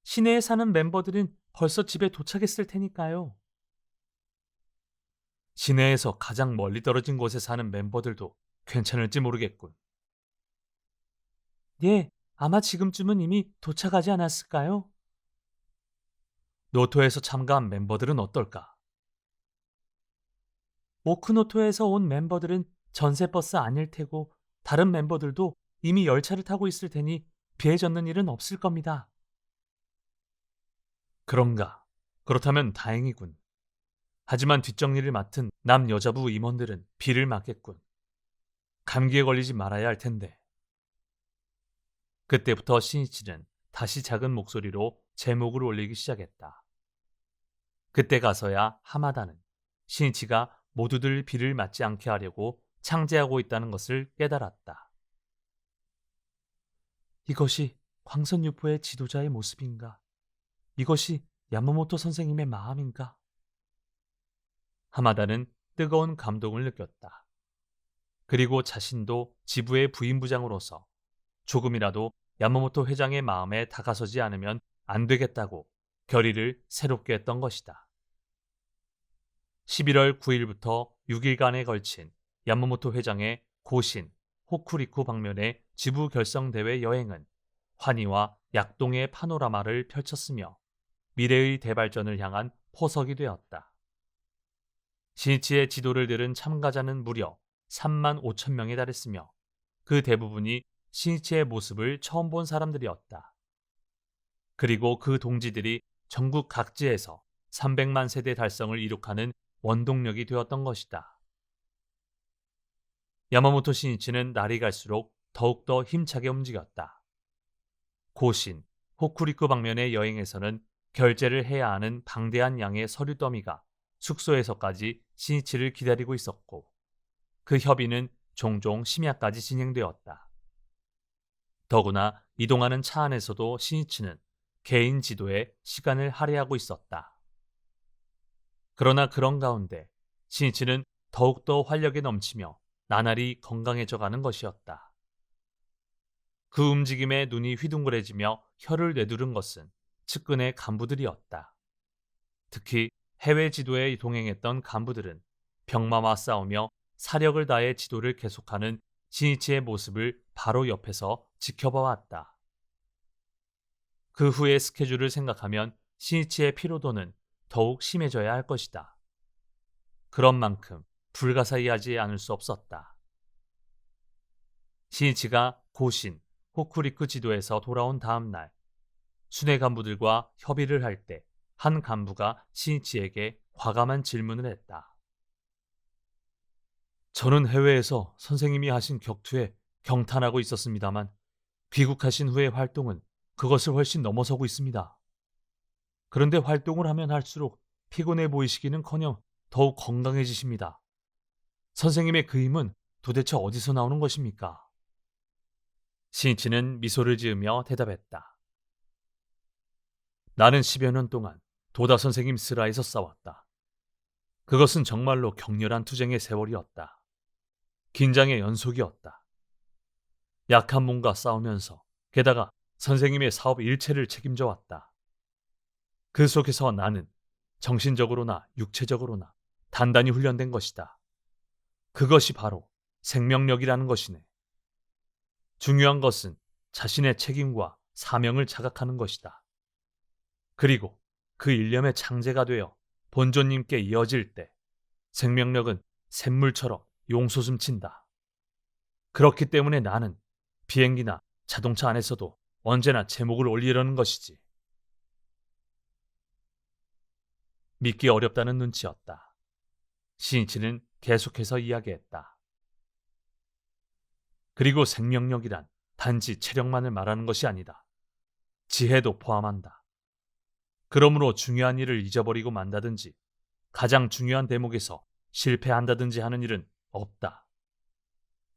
시내에 사는 멤버들은 벌써 집에 도착했을 테니까요. 시내에서 가장 멀리 떨어진 곳에 사는 멤버들도 괜찮을지 모르겠군. 예, 아마 지금쯤은 이미 도착하지 않았을까요? 노토에서 참가한 멤버들은 어떨까? 오크노토에서 온 멤버들은 전세버스 아닐 테고 다른 멤버들도 이미 열차를 타고 있을 테니 비에 젖는 일은 없을 겁니다. 그런가? 그렇다면 다행이군. 하지만 뒷정리를 맡은 남 여자부 임원들은 비를 맞겠군. 감기에 걸리지 말아야 할 텐데. 그때부터 신이치는 다시 작은 목소리로 제목을 올리기 시작했다. 그때 가서야 하마다는 신이치가 모두들 비를 맞지 않게 하려고 창제하고 있다는 것을 깨달았다. 이것이 광선유포의 지도자의 모습인가? 이것이 야마모토 선생님의 마음인가? 하마다는 뜨거운 감동을 느꼈다. 그리고 자신도 지부의 부임부장으로서 조금이라도 야마모토 회장의 마음에 다가서지 않으면 안 되겠다고 결의를 새롭게 했던 것이다. 11월 9일부터 6일간에 걸친 야마모토 회장의 고신, 호쿠리쿠 방면의 지부 결성대회 여행은 환희와 약동의 파노라마를 펼쳤으며 미래의 대발전을 향한 포석이 되었다. 신이치의 지도를 들은 참가자는 무려 3만 5천 명에 달했으며 그 대부분이 신이치의 모습을 처음 본 사람들이었다. 그리고 그 동지들이 전국 각지에서 300만 세대 달성을 이룩하는 원동력이 되었던 것이다. 야마모토 신이치는 날이 갈수록 더욱더 힘차게 움직였다. 고신, 호쿠리쿠 방면의 여행에서는 결제를 해야 하는 방대한 양의 서류 더미가 숙소에서까지 신이치를 기다리고 있었고 그 협의는 종종 심야까지 진행되었다. 더구나 이동하는 차 안에서도 신이치는 개인 지도에 시간을 할애하고 있었다. 그러나 그런 가운데 신이치는 더욱더 활력에 넘치며 나날이 건강해져 가는 것이었다. 그 움직임에 눈이 휘둥그레지며 혀를 내두른 것은 측근의 간부들이었다. 특히 해외 지도에 동행했던 간부들은 병마와 싸우며 사력을 다해 지도를 계속하는 신이치의 모습을 바로 옆에서 지켜봐 왔다. 그 후의 스케줄을 생각하면 신이치의 피로도는 더욱 심해져야 할 것이다. 그런 만큼 불가사의하지 않을 수 없었다. 신이치가 고신, 호쿠리쿠 지도에서 돌아온 다음 날 순회 간부들과 협의를 할 때 한 간부가 신이치에게 과감한 질문을 했다. 저는 해외에서 선생님이 하신 격투에 경탄하고 있었습니다만 귀국하신 후의 활동은 그것을 훨씬 넘어서고 있습니다. 그런데 활동을 하면 할수록 피곤해 보이시기는커녕 더욱 건강해지십니다. 선생님의 그 힘은 도대체 어디서 나오는 것입니까? 신이치는 미소를 지으며 대답했다. 나는 10여 년 동안 도다 선생님 슬하에서 싸웠다. 그것은 정말로 격렬한 투쟁의 세월이었다. 긴장의 연속이었다. 약한 몸과 싸우면서 게다가 선생님의 사업 일체를 책임져 왔다. 그 속에서 나는 정신적으로나 육체적으로나 단단히 훈련된 것이다. 그것이 바로 생명력이라는 것이네. 중요한 것은 자신의 책임과 사명을 자각하는 것이다. 그리고 그 일념의 창제가 되어 본존님께 이어질 때 생명력은 샘물처럼 용솟음친다. 그렇기 때문에 나는 비행기나 자동차 안에서도 언제나 제목을 올리려는 것이지. 믿기 어렵다는 눈치였다. 신이치는 계속해서 이야기했다. 그리고 생명력이란 단지 체력만을 말하는 것이 아니다. 지혜도 포함한다. 그러므로 중요한 일을 잊어버리고 만다든지 가장 중요한 대목에서 실패한다든지 하는 일은 없다.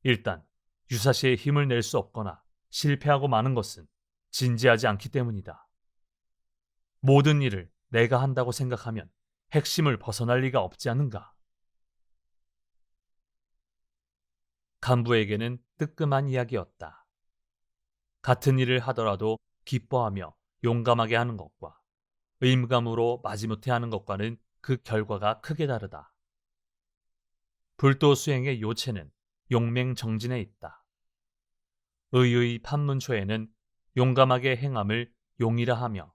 일단 유사시에 힘을 낼 수 없거나 실패하고 마는 것은 진지하지 않기 때문이다. 모든 일을 내가 한다고 생각하면 핵심을 벗어날 리가 없지 않은가? 간부에게는 뜨끔한 이야기였다. 같은 일을 하더라도 기뻐하며 용감하게 하는 것과 의무감으로 마지못해 하는 것과는 그 결과가 크게 다르다. 불도 수행의 요체는 용맹정진에 있다. 의의 판문초에는 용감하게 행함을 용이라 하며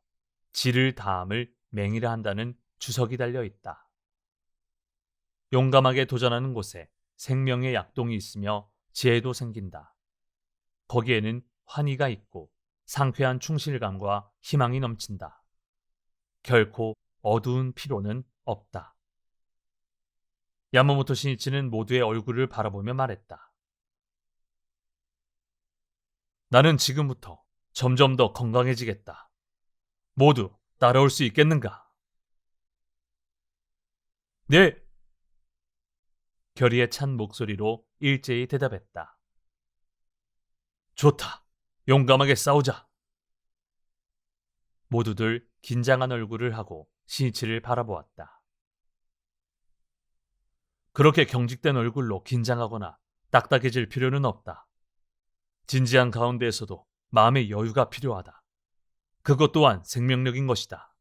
지를 다함을 맹이라 한다는 주석이 달려 있다. 용감하게 도전하는 곳에 생명의 약동이 있으며 지혜도 생긴다. 거기에는 환희가 있고 상쾌한 충실감과 희망이 넘친다. 결코 어두운 피로는 없다. 야마모토 신이치는 모두의 얼굴을 바라보며 말했다. 나는 지금부터 점점 더 건강해지겠다. 모두 따라올 수 있겠는가? 네! 결의에 찬 목소리로 일제히 대답했다. 좋다. 용감하게 싸우자. 모두들 긴장한 얼굴을 하고 신이치를 바라보았다. 그렇게 경직된 얼굴로 긴장하거나 딱딱해질 필요는 없다. 진지한 가운데에서도 마음의 여유가 필요하다. 그것 또한 생명력인 것이다.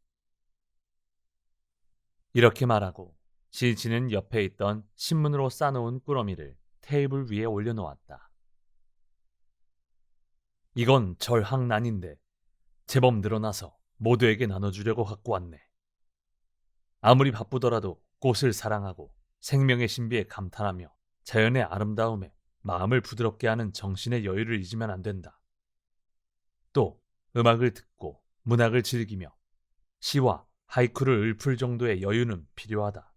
이렇게 말하고 신이치는 옆에 있던 신문으로 싸놓은 꾸러미를 테이블 위에 올려놓았다. 이건 절항난인데 제법 늘어나서 모두에게 나눠주려고 갖고 왔네. 아무리 바쁘더라도 꽃을 사랑하고 생명의 신비에 감탄하며 자연의 아름다움에 마음을 부드럽게 하는 정신의 여유를 잊으면 안 된다. 또 음악을 듣고 문학을 즐기며 시와 하이쿠를 읊을 정도의 여유는 필요하다.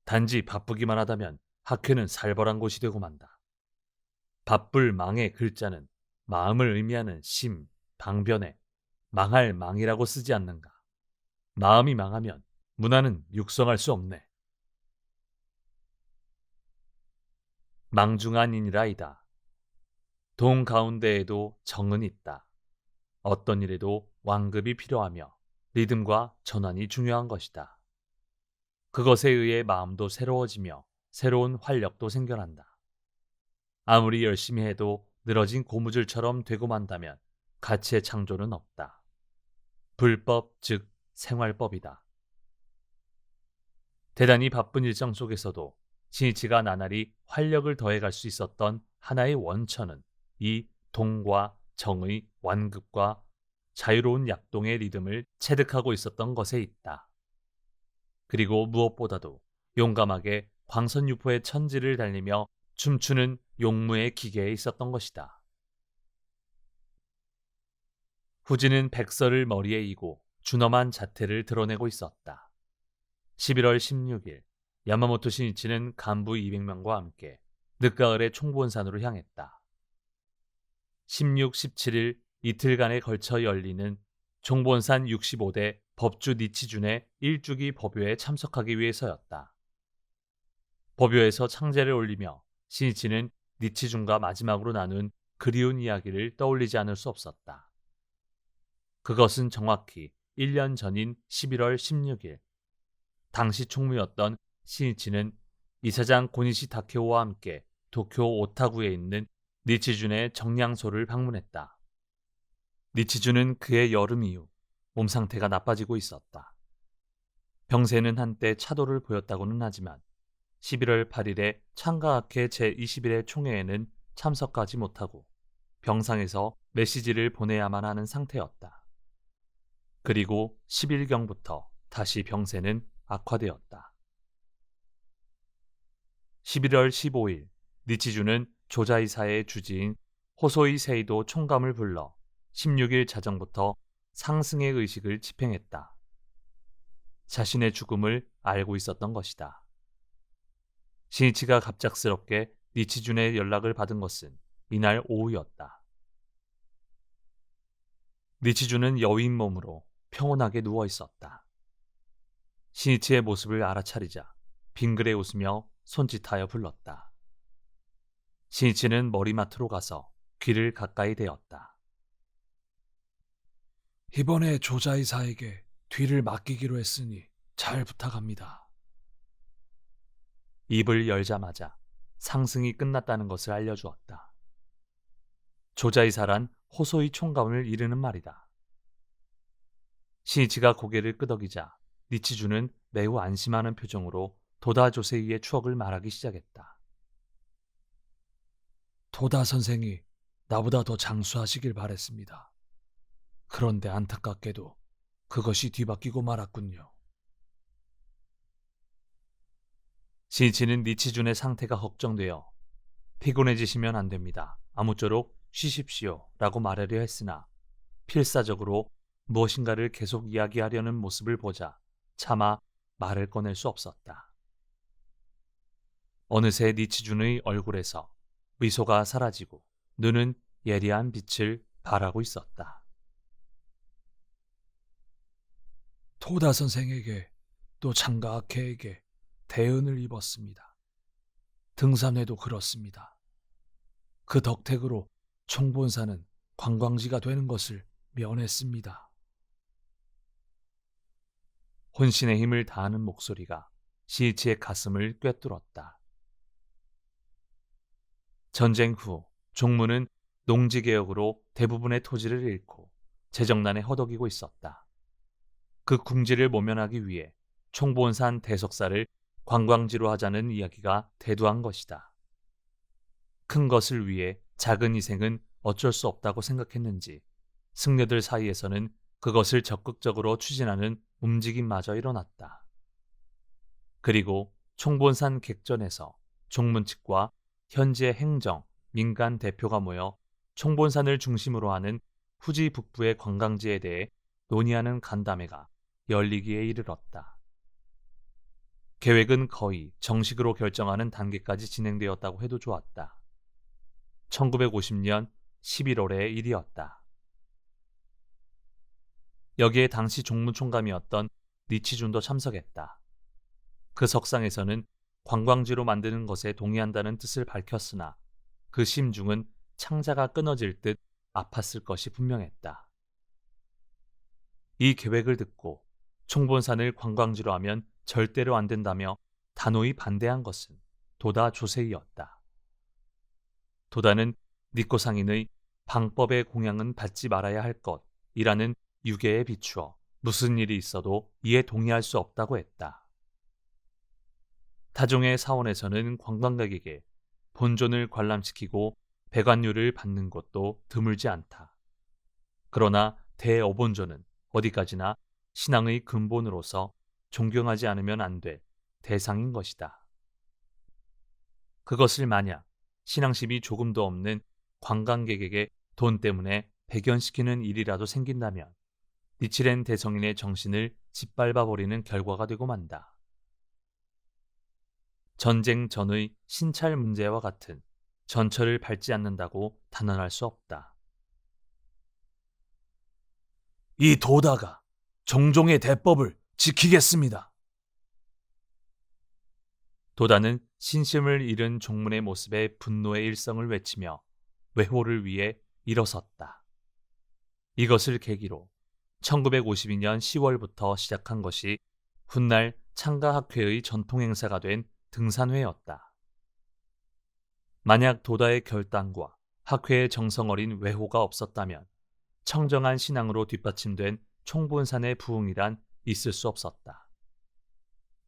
단지 바쁘기만 하다면 학회는 살벌한 곳이 되고 만다. 바쁠 망의 글자는 마음을 의미하는 심, 방변에 망할 망이라고 쓰지 않는가. 마음이 망하면 문화는 육성할 수 없네. 망중한인이라이다. 동 가운데에도 정은 있다. 어떤 일에도 완급이 필요하며 리듬과 전환이 중요한 것이다. 그것에 의해 마음도 새로워지며 새로운 활력도 생겨난다. 아무리 열심히 해도 늘어진 고무줄처럼 되고 만다면 가치의 창조는 없다. 불법 즉 생활법이다. 대단히 바쁜 일정 속에서도 신이치가 나날이 활력을 더해갈 수 있었던 하나의 원천은 이 동과 정의 완급과 자유로운 약동의 리듬을 체득하고 있었던 것에 있다. 그리고 무엇보다도 용감하게 광선유포의 천지를 달리며 춤추는 용무의 기계에 있었던 것이다. 후지는 백설을 머리에 이고 준엄한 자태를 드러내고 있었다. 11월 16일 야마모토 신이치는 간부 200명과 함께 늦가을의 총본산으로 향했다. 16, 17일 이틀간에 걸쳐 열리는 총본산 65대 법주 니치준의 일주기 법요에 참석하기 위해서였다. 법요에서 창제를 올리며 시니치는 니치준과 마지막으로 나눈 그리운 이야기를 떠올리지 않을 수 없었다. 그것은 정확히 1년 전인 11월 16일, 당시 총무였던 시니치는 이사장 고니시 다케오와 함께 도쿄 오타구에 있는 니치준의 정량소를 방문했다. 니치준은 그의 여름 이후 몸 상태가 나빠지고 있었다. 병세는 한때 차도를 보였다고는 하지만 11월 8일에 창가학회 제21회 총회에는 참석하지 못하고 병상에서 메시지를 보내야만 하는 상태였다. 그리고 10일경부터 다시 병세는 악화되었다. 11월 15일, 니치주는 조자이사의 주지인 호소이 세이도 총감을 불러 16일 자정부터 상승의 의식을 집행했다. 자신의 죽음을 알고 있었던 것이다. 시니치가 갑작스럽게 니치준의 연락을 받은 것은 이날 오후였다. 니치준은 여위인 몸으로 평온하게 누워 있었다. 시니치의 모습을 알아차리자 빙그레 웃으며 손짓하여 불렀다. 시니치는 머리맡으로 가서 귀를 가까이 대었다. 이번에 조자이사에게 뒤를 맡기기로 했으니 잘 부탁합니다. 입을 열자마자 상승이 끝났다는 것을 알려주었다. 조자이사란 호소이 총감을 이르는 말이다. 시니치가 고개를 끄덕이자 니치주는 매우 안심하는 표정으로 도다 조세이의 추억을 말하기 시작했다. 도다 선생이 나보다 더 장수하시길 바랬습니다. 그런데 안타깝게도 그것이 뒤바뀌고 말았군요. 시니치는 니치준의 상태가 걱정되어 피곤해지시면 안 됩니다. 아무쪼록 쉬십시오 라고 말하려 했으나 필사적으로 무엇인가를 계속 이야기하려는 모습을 보자 차마 말을 꺼낼 수 없었다. 어느새 니치준의 얼굴에서 미소가 사라지고 눈은 예리한 빛을 발하고 있었다. 도다 선생에게 또 창가학회에게 대은을 입었습니다. 등산회도 그렇습니다. 그 덕택으로 총본사는 관광지가 되는 것을 면했습니다. 혼신의 힘을 다하는 목소리가 시니치의 가슴을 꿰뚫었다. 전쟁 후 종무는 농지개혁으로 대부분의 토지를 잃고 재정난에 허덕이고 있었다. 그 궁지를 모면하기 위해 총본산 대석사를 관광지로 하자는 이야기가 대두한 것이다. 큰 것을 위해 작은 희생은 어쩔 수 없다고 생각했는지 승려들 사이에서는 그것을 적극적으로 추진하는 움직임마저 일어났다. 그리고 총본산 객전에서 종문 측과 현지의 행정, 민간 대표가 모여 총본산을 중심으로 하는 후지 북부의 관광지에 대해 논의하는 간담회가 열리기에 이르렀다. 계획은 거의 정식으로 결정하는 단계까지 진행되었다고 해도 좋았다. 1950년 11월의 일이었다. 여기에 당시 종무총감이었던 니치준도 참석했다. 그 석상에서는 관광지로 만드는 것에 동의한다는 뜻을 밝혔으나 그 심중은 창자가 끊어질 듯 아팠을 것이 분명했다. 이 계획을 듣고 총본산을 관광지로 하면 절대로 안 된다며 단호히 반대한 것은 도다 조세이였다. 도다는 니꼬상인의 방법의 공양은 받지 말아야 할 것이라는 유계에 비추어 무슨 일이 있어도 이에 동의할 수 없다고 했다. 타종의 사원에서는 관광객에게 본존을 관람시키고 배관료를 받는 곳도 드물지 않다. 그러나 대어본존은 어디까지나 신앙의 근본으로서 존경하지 않으면 안 될 대상인 것이다. 그것을 만약 신앙심이 조금도 없는 관광객에게 돈 때문에 배견시키는 일이라도 생긴다면 니치렌 대성인의 정신을 짓밟아버리는 결과가 되고 만다. 전쟁 전의 신찰 문제와 같은 전철을 밟지 않는다고 단언할 수 없다. 이 도다가 종종의 대법을 지키겠습니다. 도다는 신심을 잃은 종문의 모습에 분노의 일성을 외치며 외호를 위해 일어섰다. 이것을 계기로 1952년 10월부터 시작한 것이 훗날 창가학회의 전통 행사가 된 등산회였다. 만약 도다의 결단과 학회의 정성 어린 외호가 없었다면 청정한 신앙으로 뒷받침된 총본산의 부흥이란 있을 수 없었다.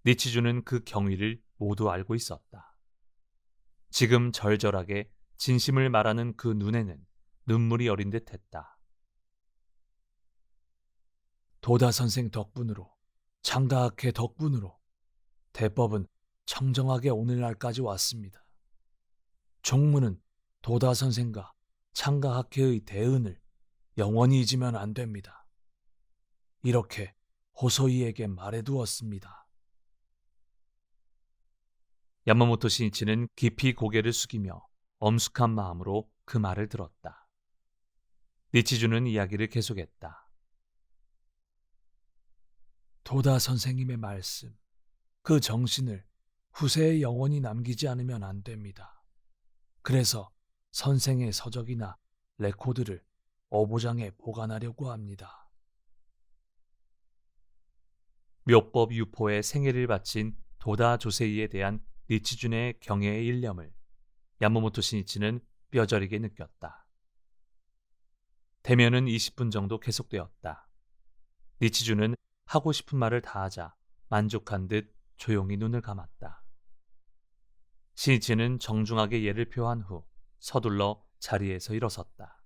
니치주는 그 경위를 모두 알고 있었다. 지금 절절하게 진심을 말하는 그 눈에는 눈물이 어린 듯 했다. 도다 선생 덕분으로, 창가학회 덕분으로 대법은 청정하게 오늘날까지 왔습니다. 종무는 도다 선생과 창가학회의 대은을 영원히 잊으면 안 됩니다. 이렇게 호소이에게 말해두었습니다. 야마모토 신이치는 깊이 고개를 숙이며 엄숙한 마음으로 그 말을 들었다. 니치주는 이야기를 계속했다. 도다 선생님의 말씀, 그 정신을 후세에 영원히 남기지 않으면 안 됩니다. 그래서 선생의 서적이나 레코드를 어보장에 보관하려고 합니다. 묘법 유포에 생애를 바친 도다 조세이에 대한 니치준의 경애의 일념을 야마모토 신이치는 뼈저리게 느꼈다. 대면은 20분 정도 계속되었다. 니치준은 하고 싶은 말을 다 하자 만족한 듯 조용히 눈을 감았다. 신이치는 정중하게 예를 표한 후 서둘러 자리에서 일어섰다.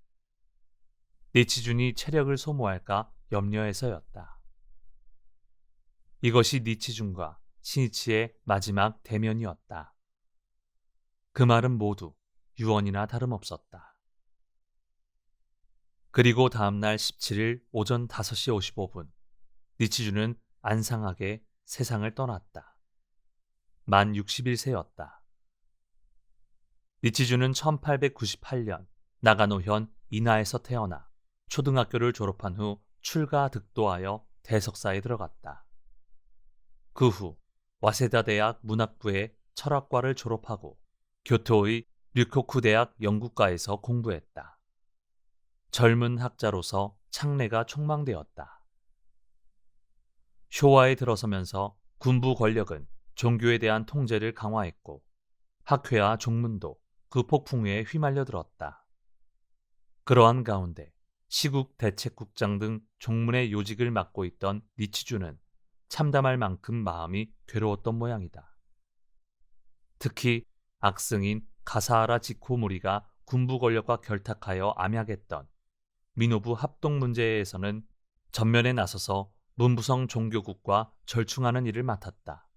니치준이 체력을 소모할까 염려해서였다. 이것이 니치준과 신이치의 마지막 대면이었다. 그 말은 모두 유언이나 다름없었다. 그리고 다음날 17일 오전 5시 55분 니치준은 안상하게 세상을 떠났다. 만 61세였다. 니치준은 1898년 나가노현 이나에서 태어나 초등학교를 졸업한 후 출가 득도하여 대석사에 들어갔다. 그 후 와세다 대학 문학부의 철학과를 졸업하고 교토의 류코쿠 대학 영국과에서 공부했다. 젊은 학자로서 창래가 촉망되었다. 쇼와에 들어서면서 군부 권력은 종교에 대한 통제를 강화했고 학회와 종문도 그 폭풍에 휘말려 들었다. 그러한 가운데 시국 대책국장 등 종문의 요직을 맡고 있던 니치주는 참담할 만큼 마음이 괴로웠던 모양이다. 특히 악승인 가사하라 지코무리가 군부 권력과 결탁하여 암약했던 미노부 합동 문제에서는 전면에 나서서 문부성 종교국과 절충하는 일을 맡았다.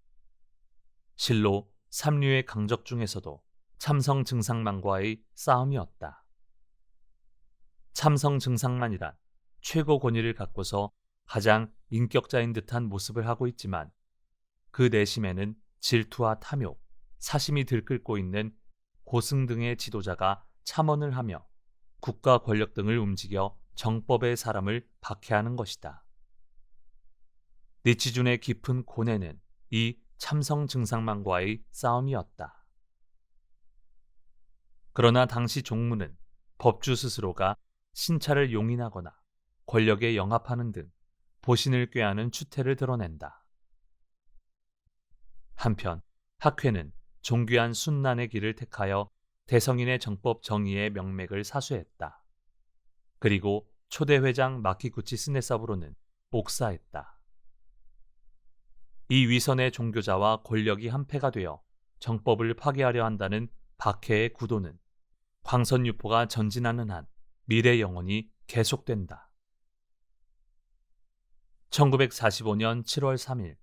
실로 삼류의 강적 중에서도 참성 증상만과의 싸움이었다. 참성 증상만이란 최고 권위를 갖고서 가장 인격자인 듯한 모습을 하고 있지만 그 내심에는 질투와 탐욕, 사심이 들끓고 있는 고승 등의 지도자가 참언을 하며 국가 권력 등을 움직여 정법의 사람을 박해하는 것이다. 니치준의 깊은 고뇌는 이 참성 증상만과의 싸움이었다. 그러나 당시 종무는 법주 스스로가 신차를 용인하거나 권력에 영합하는 등 보신을 꾀하는 추태를 드러낸다. 한편 학회는 종귀한 순난의 길을 택하여 대성인의 정법 정의의 명맥을 사수했다. 그리고 초대 회장 마키구치 스네사부로는 옥사했다. 이 위선의 종교자와 권력이 한패가 되어 정법을 파괴하려 한다는 박해의 구도는 광선유포가 전진하는 한 미래 영원히 계속된다. 1945년 7월 3일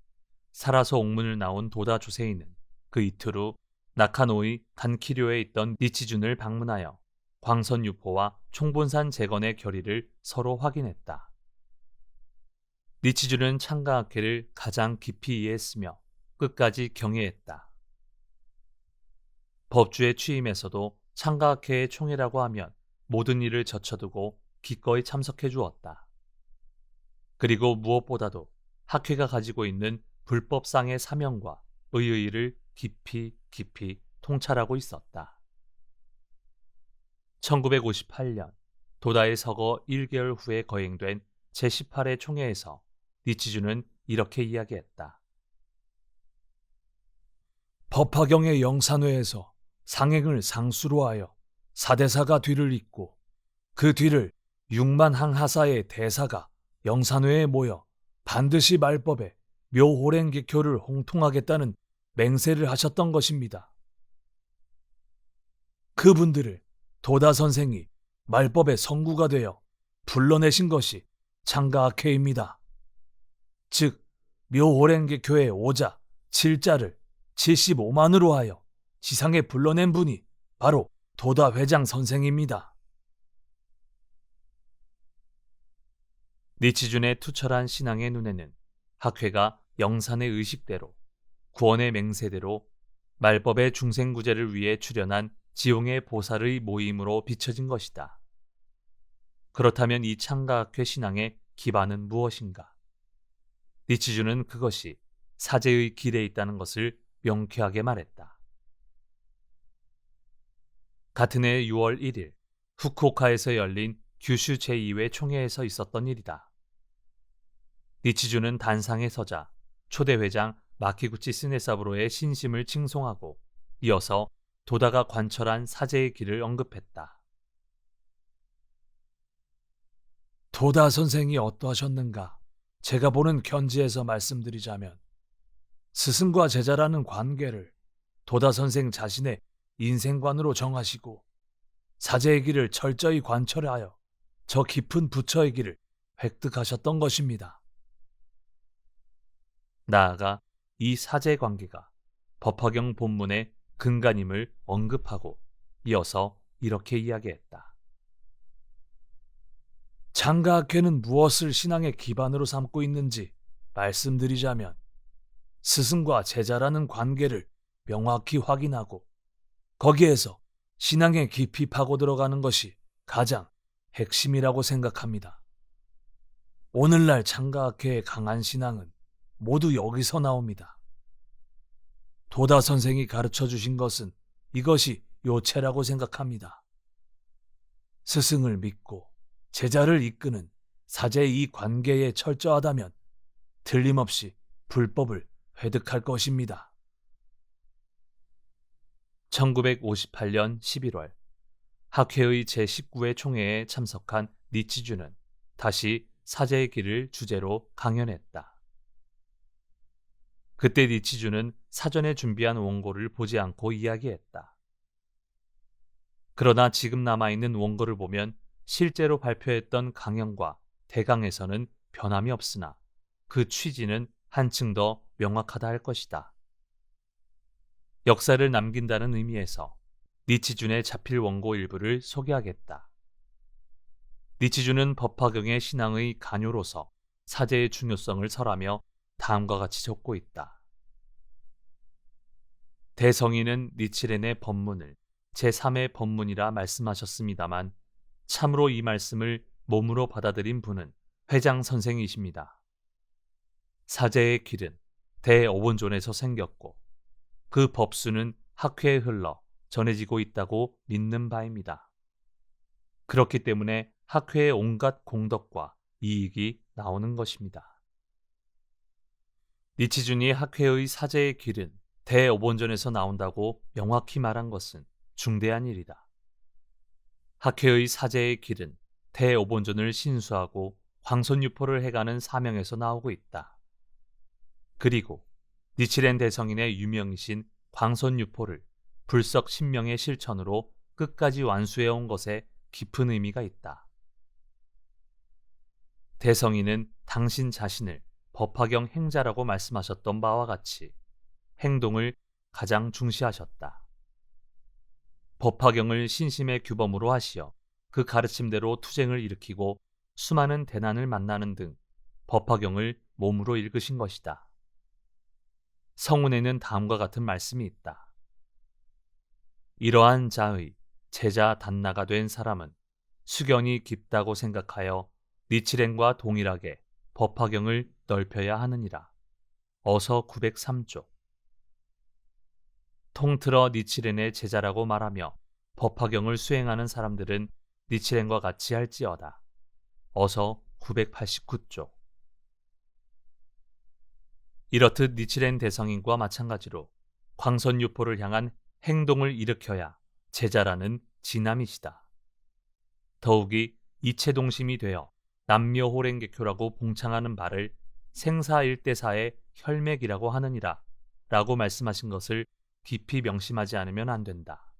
사라소 옥문을 나온 도다 조세이는 그 이틀 후 나카노의 단키료에 있던 니치준을 방문하여 광선유포와 총본산 재건의 결의를 서로 확인했다. 니치준은 창가학회를 가장 깊이 이해했으며 끝까지 경애했다. 법주의 취임에서도 창가학회의 총회라고 하면 모든 일을 젖혀두고 기꺼이 참석해 주었다. 그리고 무엇보다도 학회가 가지고 있는 불법상의 사명과 의의를 깊이 통찰하고 있었다. 1958년 도다의 서거 1개월 후에 거행된 제18회 총회에서 니치주는 이렇게 이야기했다. 법화경의 영산회에서 상행을 상수로 하여 사대사가 뒤를 잇고 그 뒤를 6만 항하사의 대사가 영산회에 모여 반드시 말법에 묘호랭개교를 홍통하겠다는 맹세를 하셨던 것입니다. 그분들을 도다 선생이 말법의 성구가 되어 불러내신 것이 창가학회입니다. 즉 묘호랭개교의 오자 7자를 75만으로 하여 지상에 불러낸 분이 바로 도다 회장 선생입니다. 니치준의 투철한 신앙의 눈에는 학회가 영산의 의식대로 구원의 맹세대로 말법의 중생구제를 위해 출현한 지용의 보살의 모임으로 비춰진 것이다. 그렇다면 이 창가학회 신앙의 기반은 무엇인가? 니치준은 그것이 사제의 길에 있다는 것을 명쾌하게 말했다. 같은 해 6월 1일 후쿠오카에서 열린 규슈 제2회 총회에서 있었던 일이다. 니치주는 단상에 서자 초대회장 마키구치 스네사부로의 신심을 칭송하고 이어서 도다가 관철한 사제의 길을 언급했다. 도다 선생이 어떠하셨는가? 제가 보는 견지에서 말씀드리자면 스승과 제자라는 관계를 도다 선생 자신의 인생관으로 정하시고 사제의 길을 철저히 관철하여 저 깊은 부처의 길을 획득하셨던 것입니다. 나아가 이 사제 관계가 법화경 본문의 근간임을 언급하고 이어서 이렇게 이야기했다. 창가학회는 무엇을 신앙의 기반으로 삼고 있는지 말씀드리자면 스승과 제자라는 관계를 명확히 확인하고 거기에서 신앙에 깊이 파고 들어가는 것이 가장 핵심이라고 생각합니다. 오늘날 창가학회의 강한 신앙은 모두 여기서 나옵니다. 도다 선생이 가르쳐 주신 것은 이것이 요체라고 생각합니다. 스승을 믿고 제자를 이끄는 사제의 이 관계에 철저하다면 틀림없이 불법을 획득할 것입니다. 1958년 11월 학회의 제19회 총회에 참석한 니치주는 다시 사제의 길을 주제로 강연했다. 그때 니치주는 사전에 준비한 원고를 보지 않고 이야기했다. 그러나 지금 남아있는 원고를 보면 실제로 발표했던 강연과 대강에서는 변함이 없으나 그 취지는 한층 더 명확하다 할 것이다. 역사를 남긴다는 의미에서 니치준의 자필 원고 일부를 소개하겠다. 니치준은 법화경의 신앙의 간요로서 사제의 중요성을 설하며 다음과 같이 적고 있다. 대성인은 니치렌의 법문을 제3의 법문이라 말씀하셨습니다만 참으로 이 말씀을 몸으로 받아들인 분은 회장 선생이십니다. 사제의 길은 대어본존에서 생겼고 그 법수는 학회에 흘러 전해지고 있다고 믿는 바입니다. 그렇기 때문에 학회의 온갖 공덕과 이익이 나오는 것입니다. 니치준이 학회의 사제의 길은 대어본전에서 나온다고 명확히 말한 것은 중대한 일이다. 학회의 사제의 길은 대어본전을 신수하고 황손유포를 해가는 사명에서 나오고 있다. 그리고 니치렌 대성인의 유명이신 광손유포를 불석 신명의 실천으로 끝까지 완수해온 것에 깊은 의미가 있다. 대성인은 당신 자신을 법화경 행자라고 말씀하셨던 바와 같이 행동을 가장 중시하셨다. 법화경을 신심의 규범으로 하시어 그 가르침대로 투쟁을 일으키고 수많은 대난을 만나는 등 법화경을 몸으로 읽으신 것이다. 성운에는 다음과 같은 말씀이 있다. 이러한 자의 제자 단나가 된 사람은 수견이 깊다고 생각하여 니치렌과 동일하게 법화경을 넓혀야 하느니라. 어서 903쪽. 통틀어 니치렌의 제자라고 말하며 법화경을 수행하는 사람들은 니치렌과 같이 할지어다. 어서 989쪽. 이렇듯 니치렌 대성인과 마찬가지로 광선유포를 향한 행동을 일으켜야 제자라는 진함이시다. 더욱이 이체동심이 되어 남묘호랭개교라고 봉창하는 바를 생사일대사의 혈맥이라고 하느니라 라고 말씀하신 것을 깊이 명심하지 않으면 안 된다.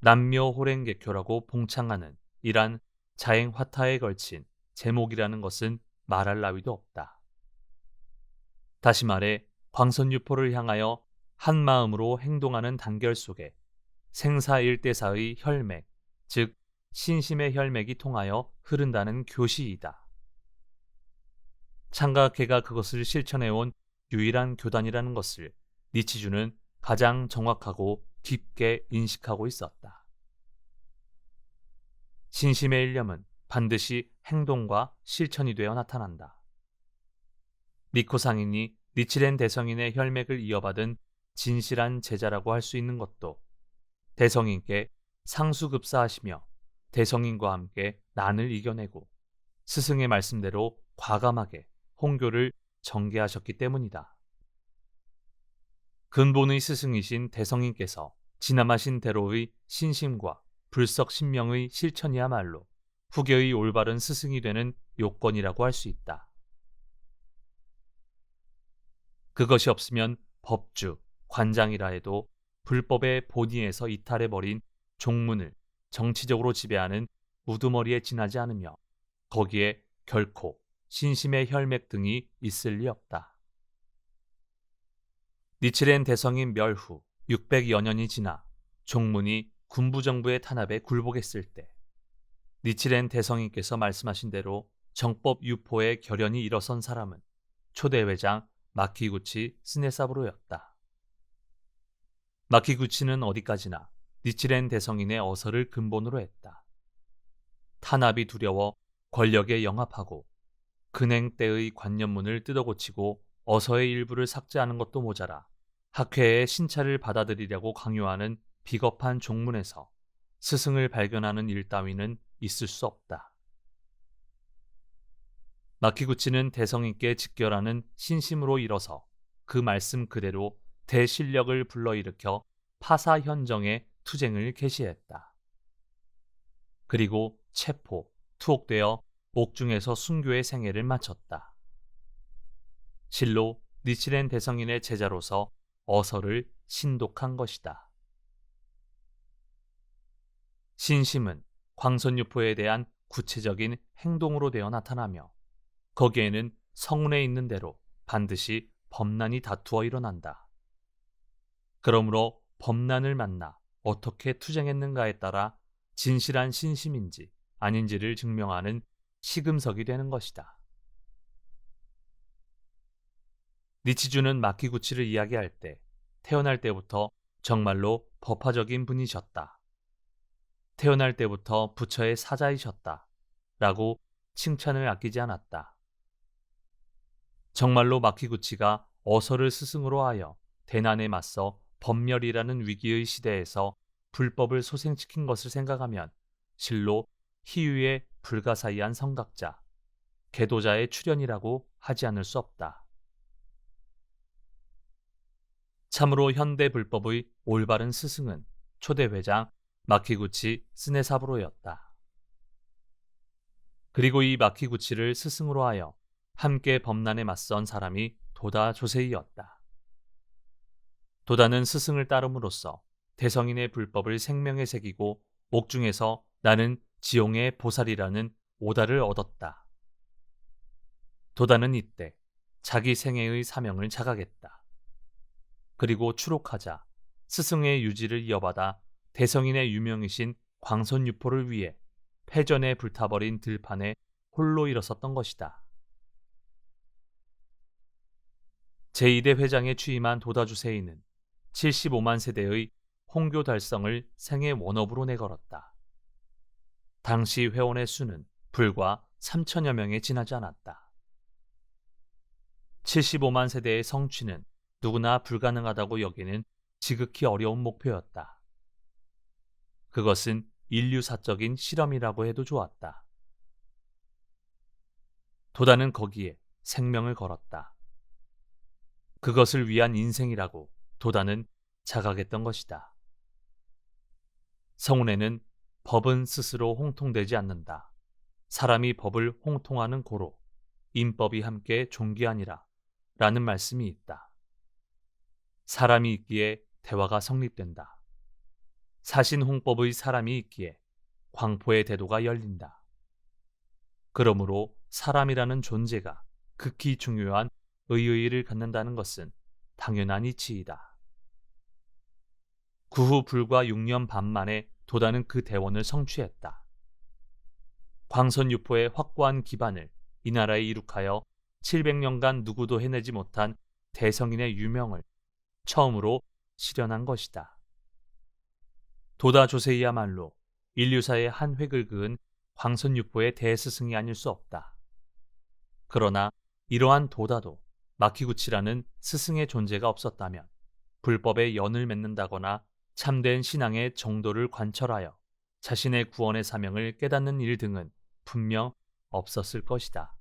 남묘호랭개교라고 봉창하는 이란 자행화타에 걸친 제목이라는 것은 말할 나위도 없다. 다시 말해 광선유포를 향하여 한마음으로 행동하는 단결 속에 생사일대사의 혈맥, 즉 신심의 혈맥이 통하여 흐른다는 교시이다. 창가학회가 그것을 실천해온 유일한 교단이라는 것을 니치주는 가장 정확하고 깊게 인식하고 있었다. 신심의 일념은 반드시 행동과 실천이 되어 나타난다. 니코 상인이 니치렌 대성인의 혈맥을 이어받은 진실한 제자라고 할 수 있는 것도 대성인께 상수급사하시며 대성인과 함께 난을 이겨내고 스승의 말씀대로 과감하게 홍교를 전개하셨기 때문이다. 근본의 스승이신 대성인께서 지남하신 대로의 신심과 불석신명의 실천이야말로 후계의 올바른 스승이 되는 요건이라고 할 수 있다. 그것이 없으면 법주, 관장이라 해도 불법의 본의에서 이탈해버린 종문을 정치적으로 지배하는 우두머리에 지나지 않으며 거기에 결코 신심의 혈맥 등이 있을 리 없다. 니치렌 대성인 멸후 600여 년이 지나 종문이 군부정부의 탄압에 굴복했을 때 니치렌 대성인께서 말씀하신 대로 정법 유포의 결연이 일어선 사람은 초대회장 마키구치 스네사부로였다. 마키구치는 어디까지나 니치렌 대성인의 어서를 근본으로 했다. 탄압이 두려워 권력에 영합하고 근행 때의 관념문을 뜯어고치고 어서의 일부를 삭제하는 것도 모자라 학회의 신차를 받아들이려고 강요하는 비겁한 종문에서 스승을 발견하는 일 따위는 있을 수 없다. 마키구치는 대성인께 직결하는 신심으로 일어서 그 말씀 그대로 대실력을 불러일으켜 파사현정의 투쟁을 개시했다. 그리고 체포, 투옥되어 옥중에서 순교의 생애를 마쳤다. 실로 니치렌 대성인의 제자로서 어서를 신독한 것이다. 신심은 광선유포에 대한 구체적인 행동으로 되어 나타나며 거기에는 성운에 있는 대로 반드시 범난이 다투어 일어난다. 그러므로 범난을 만나 어떻게 투쟁했는가에 따라 진실한 신심인지 아닌지를 증명하는 시금석이 되는 것이다. 니치주는 마키구치를 이야기할 때 태어날 때부터 정말로 법화적인 분이셨다. 태어날 때부터 부처의 사자이셨다. 라고 칭찬을 아끼지 않았다. 정말로 마키구치가 어서를 스승으로 하여 대난에 맞서 법멸이라는 위기의 시대에서 불법을 소생시킨 것을 생각하면 실로 희유의 불가사의한 성각자, 계도자의 출현이라고 하지 않을 수 없다. 참으로 현대 불법의 올바른 스승은 초대회장 마키구치 스네사부로였다. 그리고 이 마키구치를 스승으로 하여 함께 범난에 맞선 사람이 도다 조세이였다. 도다는 스승을 따름으로써 대성인의 불법을 생명에 새기고 옥중에서 나는 지용의 보살이라는 오다를 얻었다. 도다는 이때 자기 생애의 사명을 자각했다. 그리고 추록하자 스승의 유지를 이어받아 대성인의 유명이신 광선유포를 위해 패전에 불타버린 들판에 홀로 일어섰던 것이다. 제2대 회장에 취임한 도다주세이는 75만 세대의 홍교 달성을 생애 원업으로 내걸었다. 당시 회원의 수는 불과 3천여 명에 지나지 않았다. 75만 세대의 성취는 누구나 불가능하다고 여기는 지극히 어려운 목표였다. 그것은 인류사적인 실험이라고 해도 좋았다. 도다는 거기에 생명을 걸었다. 그것을 위한 인생이라고 도다는 자각했던 것이다. 성운에는 법은 스스로 홍통되지 않는다. 사람이 법을 홍통하는 고로 인법이 함께 존귀하니라 라는 말씀이 있다. 사람이 있기에 대화가 성립된다. 사신홍법의 사람이 있기에 광포의 대도가 열린다. 그러므로 사람이라는 존재가 극히 중요한 의의를 갖는다는 것은 당연한 이치이다. 그 후 불과 6년 반 만에 도다는 그 대원을 성취했다. 광선유포의 확고한 기반을 이 나라에 이룩하여 700년간 누구도 해내지 못한 대성인의 유명을 처음으로 실현한 것이다. 도다 조세이야말로 인류사의 한 획을 그은 광선유포의 대스승이 아닐 수 없다. 그러나 이러한 도다도 마키구치라는 스승의 존재가 없었다면 불법에 연을 맺는다거나 참된 신앙의 정도를 관철하여 자신의 구원의 사명을 깨닫는 일 등은 분명 없었을 것이다.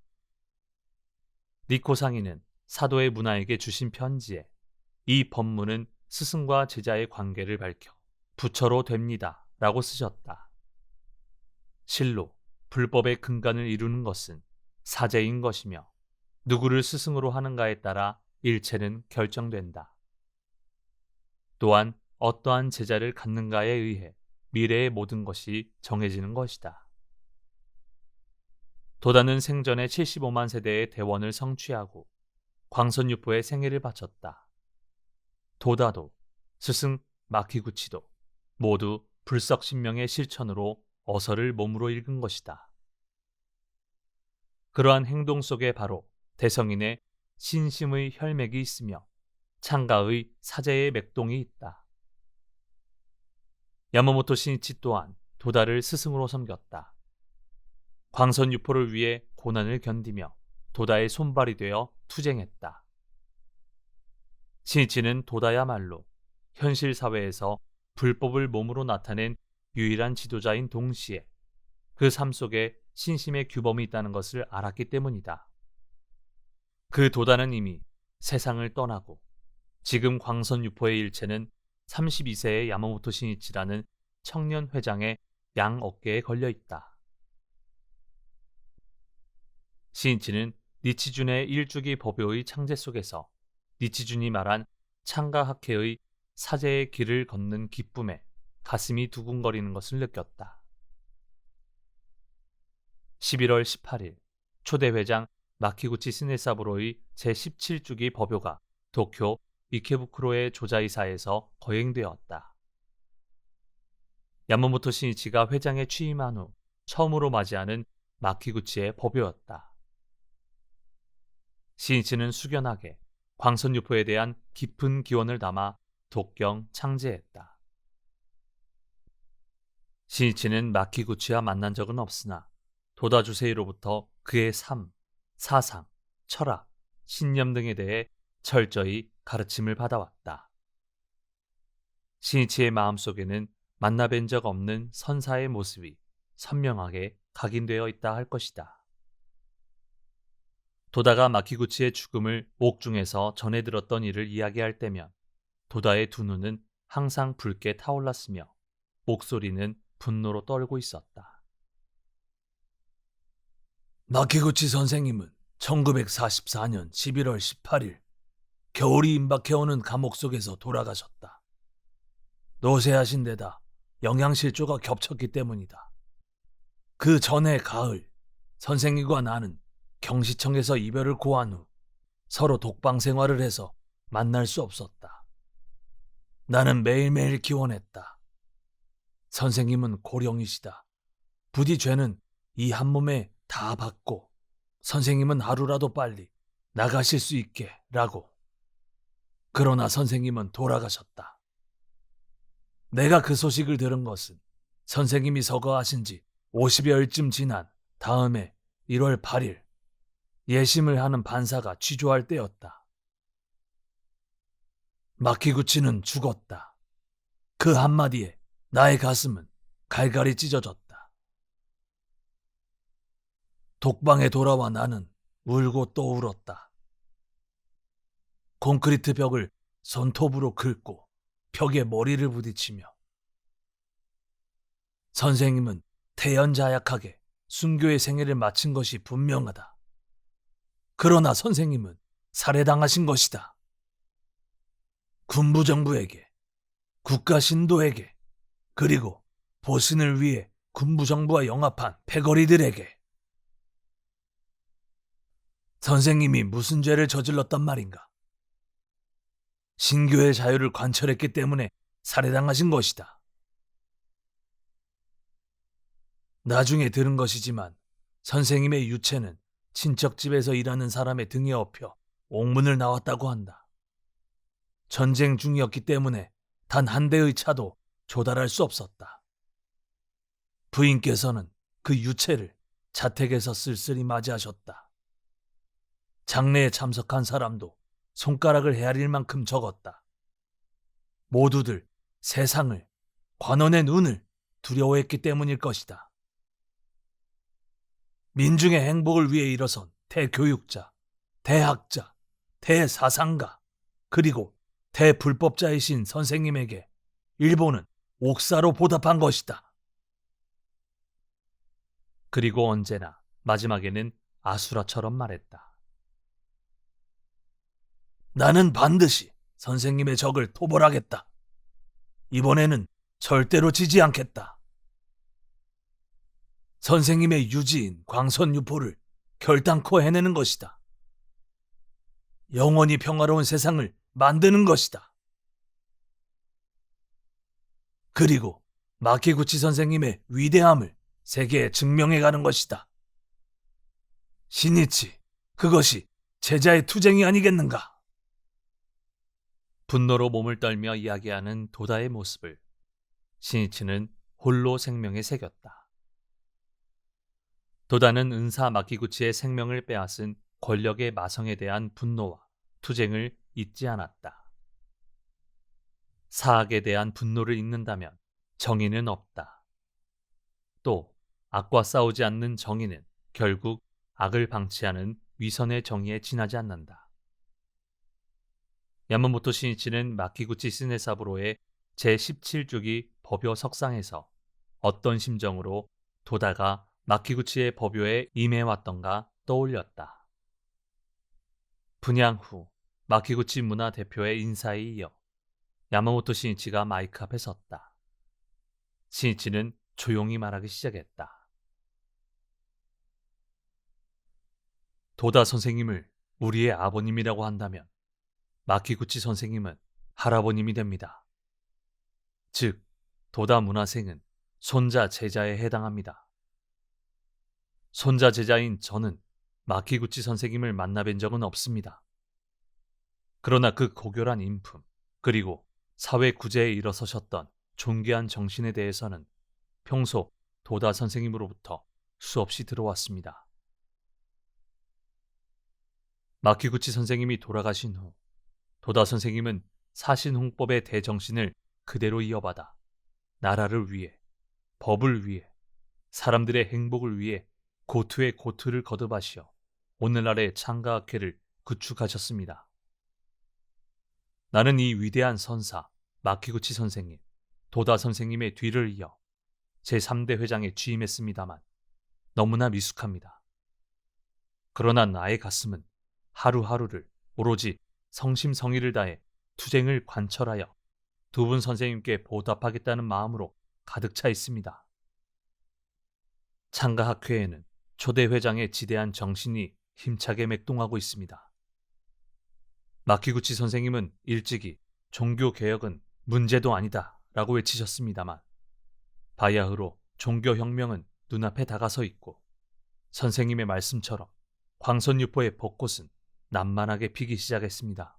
니코상이는 사도의 문화에게 주신 편지에 이 법문은 스승과 제자의 관계를 밝혀 부처로 됩니다 라고 쓰셨다. 실로 불법의 근간을 이루는 것은 사제인 것이며 누구를 스승으로 하는가에 따라 일체는 결정된다. 또한 어떠한 제자를 갖는가에 의해 미래의 모든 것이 정해지는 것이다. 도다는 생전에 75만 세대의 대원을 성취하고 광선유포의 생애를 바쳤다. 도다도 스승 마키구치도 모두 불석신명의 실천으로 어서를 몸으로 읽은 것이다. 그러한 행동 속에 바로 대성인의 신심의 혈맥이 있으며 창가의 사제의 맥동이 있다. 야마모토 신이치 또한 도다를 스승으로 섬겼다. 광선유포를 위해 고난을 견디며 도다의 손발이 되어 투쟁했다. 신이치는 도다야말로 현실 사회에서 불법을 몸으로 나타낸 유일한 지도자인 동시에 그 삶 속에 신심의 규범이 있다는 것을 알았기 때문이다. 그 도다는 이미 세상을 떠나고 지금 광선유포의 일체는 32세의 야마모토 신이치라는 청년 회장의 양 어깨에 걸려 있다. 신이치는 니치준의 일주기 법요의 창제 속에서 니치준이 말한 창가학회의 사제의 길을 걷는 기쁨에 가슴이 두근거리는 것을 느꼈다. 11월 18일 초대 회장 마키구치 스네사부로의 제17주기 법요가 도쿄 이케부쿠로의 조자이사에서 거행되었다. 야마모토 신이치가 회장에 취임한 후 처음으로 맞이하는 마키구치의 법요였다. 신이치는 숙연하게 광선유포에 대한 깊은 기원을 담아 독경 창제했다. 신이치는 마키구치와 만난 적은 없으나 도다 주세이로부터 그의 삶, 사상, 철학, 신념 등에 대해 철저히 가르침을 받아왔다. 신이치의 마음속에는 만나뵌 적 없는 선사의 모습이 선명하게 각인되어 있다 할 것이다. 도다가 마키구치의 죽음을 옥중에서 전해 들었던 일을 이야기할 때면 도다의 두 눈은 항상 붉게 타올랐으며 목소리는 분노로 떨고 있었다. 마키구치 선생님은 1944년 11월 18일 겨울이 임박해오는 감옥 속에서 돌아가셨다. 노쇠하신 데다 영양실조가 겹쳤기 때문이다. 그 전해 가을, 선생님과 나는 경시청에서 이별을 고한 후 서로 독방 생활을 해서 만날 수 없었다. 나는 매일매일 기원했다. 선생님은 고령이시다. 부디 죄는 이 한 몸에 다 받고 선생님은 하루라도 빨리 나가실 수 있게 라고. 그러나 선생님은 돌아가셨다. 내가 그 소식을 들은 것은 선생님이 서거하신 지 50여일쯤 지난 다음해 1월 8일 예심을 하는 판사가 취조할 때였다. 마키구치는 죽었다. 그 한마디에 나의 가슴은 갈갈이 찢어졌다. 독방에 돌아와 나는 울고 또 울었다. 콘크리트 벽을 손톱으로 긁고 벽에 머리를 부딪히며 선생님은 태연자약하게 순교의 생애를 마친 것이 분명하다. 그러나 선생님은 살해당하신 것이다. 군부정부에게, 국가신도에게, 그리고 보신을 위해 군부정부와 영합한 패거리들에게. 선생님이 무슨 죄를 저질렀단 말인가? 신교의 자유를 관철했기 때문에 살해당하신 것이다. 나중에 들은 것이지만 선생님의 유체는 친척집에서 일하는 사람의 등에 업혀 옥문을 나왔다고 한다. 전쟁 중이었기 때문에 단 한 대의 차도 조달할 수 없었다. 부인께서는 그 유체를 자택에서 쓸쓸히 맞이하셨다. 장례에 참석한 사람도 손가락을 헤아릴 만큼 적었다. 모두들 세상을, 관원의 눈을 두려워했기 때문일 것이다. 민중의 행복을 위해 일어선 대교육자, 대학자, 대사상가, 그리고 대불법자이신 선생님에게 일본은 옥사로 보답한 것이다. 그리고 언제나 마지막에는 아수라처럼 말했다. 나는 반드시 선생님의 적을 토벌하겠다. 이번에는 절대로 지지 않겠다. 선생님의 유지인 광선유포를 결단코 해내는 것이다. 영원히 평화로운 세상을 만드는 것이다. 그리고 마키구치 선생님의 위대함을 세계에 증명해가는 것이다. 신이치, 그것이 제자의 투쟁이 아니겠는가? 분노로 몸을 떨며 이야기하는 도다의 모습을 신이치는 홀로 생명에 새겼다. 도다는 은사 마키구치의 생명을 빼앗은 권력의 마성에 대한 분노와 투쟁을 잊지 않았다. 사악에 대한 분노를 잊는다면 정의는 없다. 또 악과 싸우지 않는 정의는 결국 악을 방치하는 위선의 정의에 지나지 않는다. 야마모토 신이치는 마키구치 스네사부로의 제17주기 법요 석상에서 어떤 심정으로 도다가 마키구치의 법요에 임해왔던가 떠올렸다. 분양 후 마키구치 문화 대표의 인사에 이어 야마모토 신이치가 마이크 앞에 섰다. 신이치는 조용히 말하기 시작했다. 도다 선생님을 우리의 아버님이라고 한다면 마키구치 선생님은 할아버님이 됩니다. 즉, 도다 문화생은 손자 제자에 해당합니다. 손자 제자인 저는 마키구치 선생님을 만나뵌 적은 없습니다. 그러나 그 고결한 인품, 그리고 사회 구제에 일어서셨던 존귀한 정신에 대해서는 평소 도다 선생님으로부터 수없이 들어왔습니다. 마키구치 선생님이 돌아가신 후 도다 선생님은 사신홍법의 대정신을 그대로 이어받아 나라를 위해, 법을 위해, 사람들의 행복을 위해 고투의 고투를 거듭하시어 오늘날의 창가학회를 구축하셨습니다. 나는 이 위대한 선사 마키구치 선생님, 도다 선생님의 뒤를 이어 제3대 회장에 취임했습니다만 너무나 미숙합니다. 그러나 나의 가슴은 하루하루를 오로지 성심성의를 다해 투쟁을 관철하여 두 분 선생님께 보답하겠다는 마음으로 가득 차 있습니다. 창가학회에는 초대 회장의 지대한 정신이 힘차게 맥동하고 있습니다. 마키구치 선생님은 일찍이 종교개혁은 문제도 아니다 라고 외치셨습니다만 바야흐로 종교혁명은 눈앞에 다가서 있고 선생님의 말씀처럼 광선유포의 벚꽃은 난만하게 피기 시작했습니다.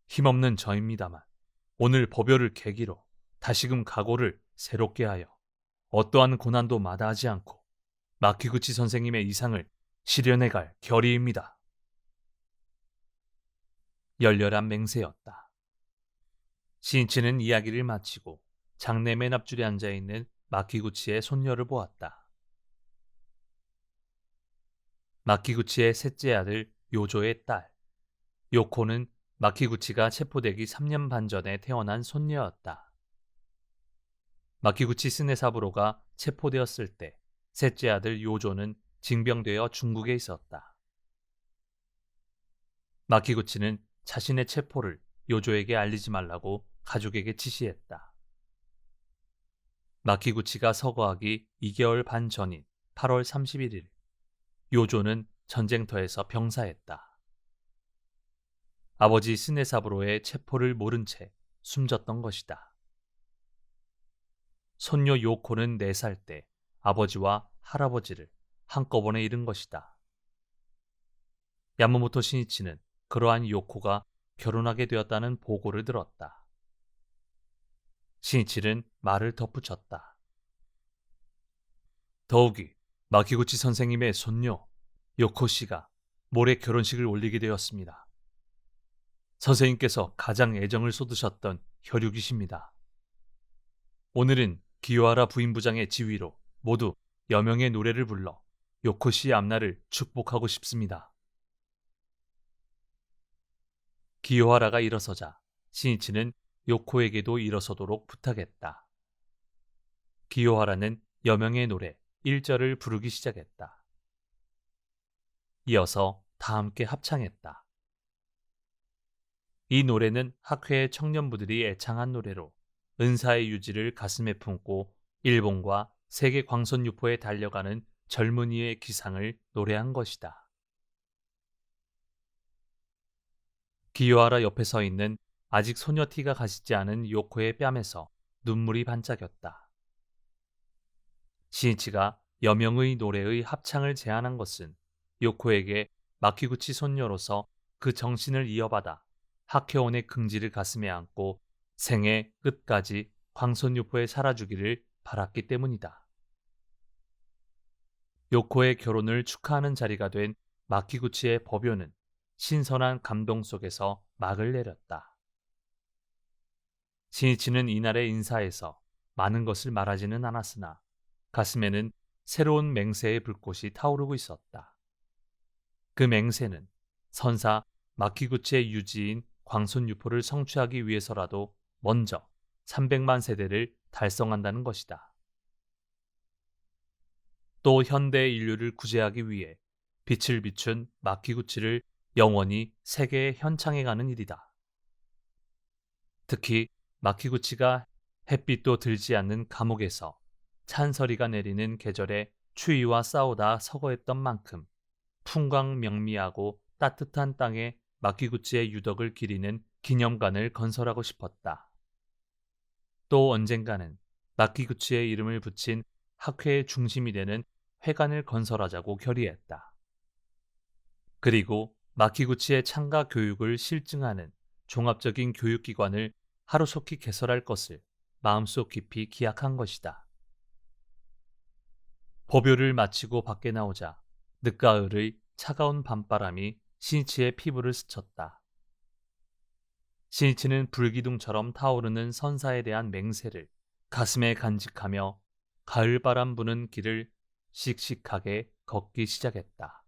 힘없는 저입니다만 오늘 법요를 계기로 다시금 각오를 새롭게 하여 어떠한 고난도 마다하지 않고 마키구치 선생님의 이상을 실현해갈 결의입니다. 열렬한 맹세였다. 신이치는 이야기를 마치고 장내 맨 앞줄에 앉아있는 마키구치의 손녀를 보았다. 마키구치의 셋째 아들 요조의 딸 요코는 마키구치가 체포되기 3년 반 전에 태어난 손녀였다. 마키구치 스네사부로가 체포되었을 때 셋째 아들 요조는 징병되어 중국에 있었다. 마키구치는 자신의 체포를 요조에게 알리지 말라고 가족에게 지시했다. 마키구치가 서거하기 2개월 반 전인 8월 31일, 요조는 전쟁터에서 병사했다. 아버지 스네사부로의 체포를 모른 채 숨졌던 것이다. 손녀 요코는 4살 때 아버지와 할아버지를 한꺼번에 잃은 것이다. 야마모토 신이치는 그러한 요코가 결혼하게 되었다는 보고를 들었다. 신이치는 말을 덧붙였다. 더욱이 마키구치 선생님의 손녀 요코 씨가 모레 결혼식을 올리게 되었습니다. 선생님께서 가장 애정을 쏟으셨던 혈육이십니다. 오늘은 기요하라 부인부장의 지휘로 모두 여명의 노래를 불러 요코 씨의 앞날을 축복하고 싶습니다. 기요하라가 일어서자 신이치는 요코에게도 일어서도록 부탁했다. 기요하라는 여명의 노래 1절을 부르기 시작했다. 이어서 다 함께 합창했다. 이 노래는 학회의 청년부들이 애창한 노래로 은사의 유지를 가슴에 품고 일본과 세계 광선유포에 달려가는 젊은이의 기상을 노래한 것이다. 기요하라 옆에 서 있는 아직 소녀티가 가시지 않은 요코의 뺨에서 눈물이 반짝였다. 신이치가 여명의 노래의 합창을 제안한 것은 요코에게 마키구치 손녀로서 그 정신을 이어받아 학회원의 긍지를 가슴에 안고 생애 끝까지 광선유포에 살아주기를 바랐기 때문이다. 요코의 결혼을 축하하는 자리가 된 마키구치의 법요는 신선한 감동 속에서 막을 내렸다. 신이치는 이날의 인사에서 많은 것을 말하지는 않았으나 가슴에는 새로운 맹세의 불꽃이 타오르고 있었다. 그 맹세는 선사 마키구치의 유지인 광선유포를 성취하기 위해서라도 먼저 300만 세대를 달성한다는 것이다. 또 현대 인류를 구제하기 위해 빛을 비춘 마키구치를 영원히 세계에 현창해 가는 일이다. 특히 마키구치가 햇빛도 들지 않는 감옥에서 찬서리가 내리는 계절에 추위와 싸우다 서거했던 만큼 풍광명미하고 따뜻한 땅에 마키구치의 유덕을 기리는 기념관을 건설하고 싶었다. 또 언젠가는 마키구치의 이름을 붙인 학회의 중심이 되는 회관을 건설하자고 결의했다. 그리고 마키구치의 창가 교육을 실증하는 종합적인 교육기관을 하루속히 개설할 것을 마음속 깊이 기약한 것이다. 법요를 마치고 밖에 나오자 늦가을의 차가운 밤바람이 신이치의 피부를 스쳤다. 신이치는 불기둥처럼 타오르는 선사에 대한 맹세를 가슴에 간직하며 가을바람 부는 길을 씩씩하게 걷기 시작했다.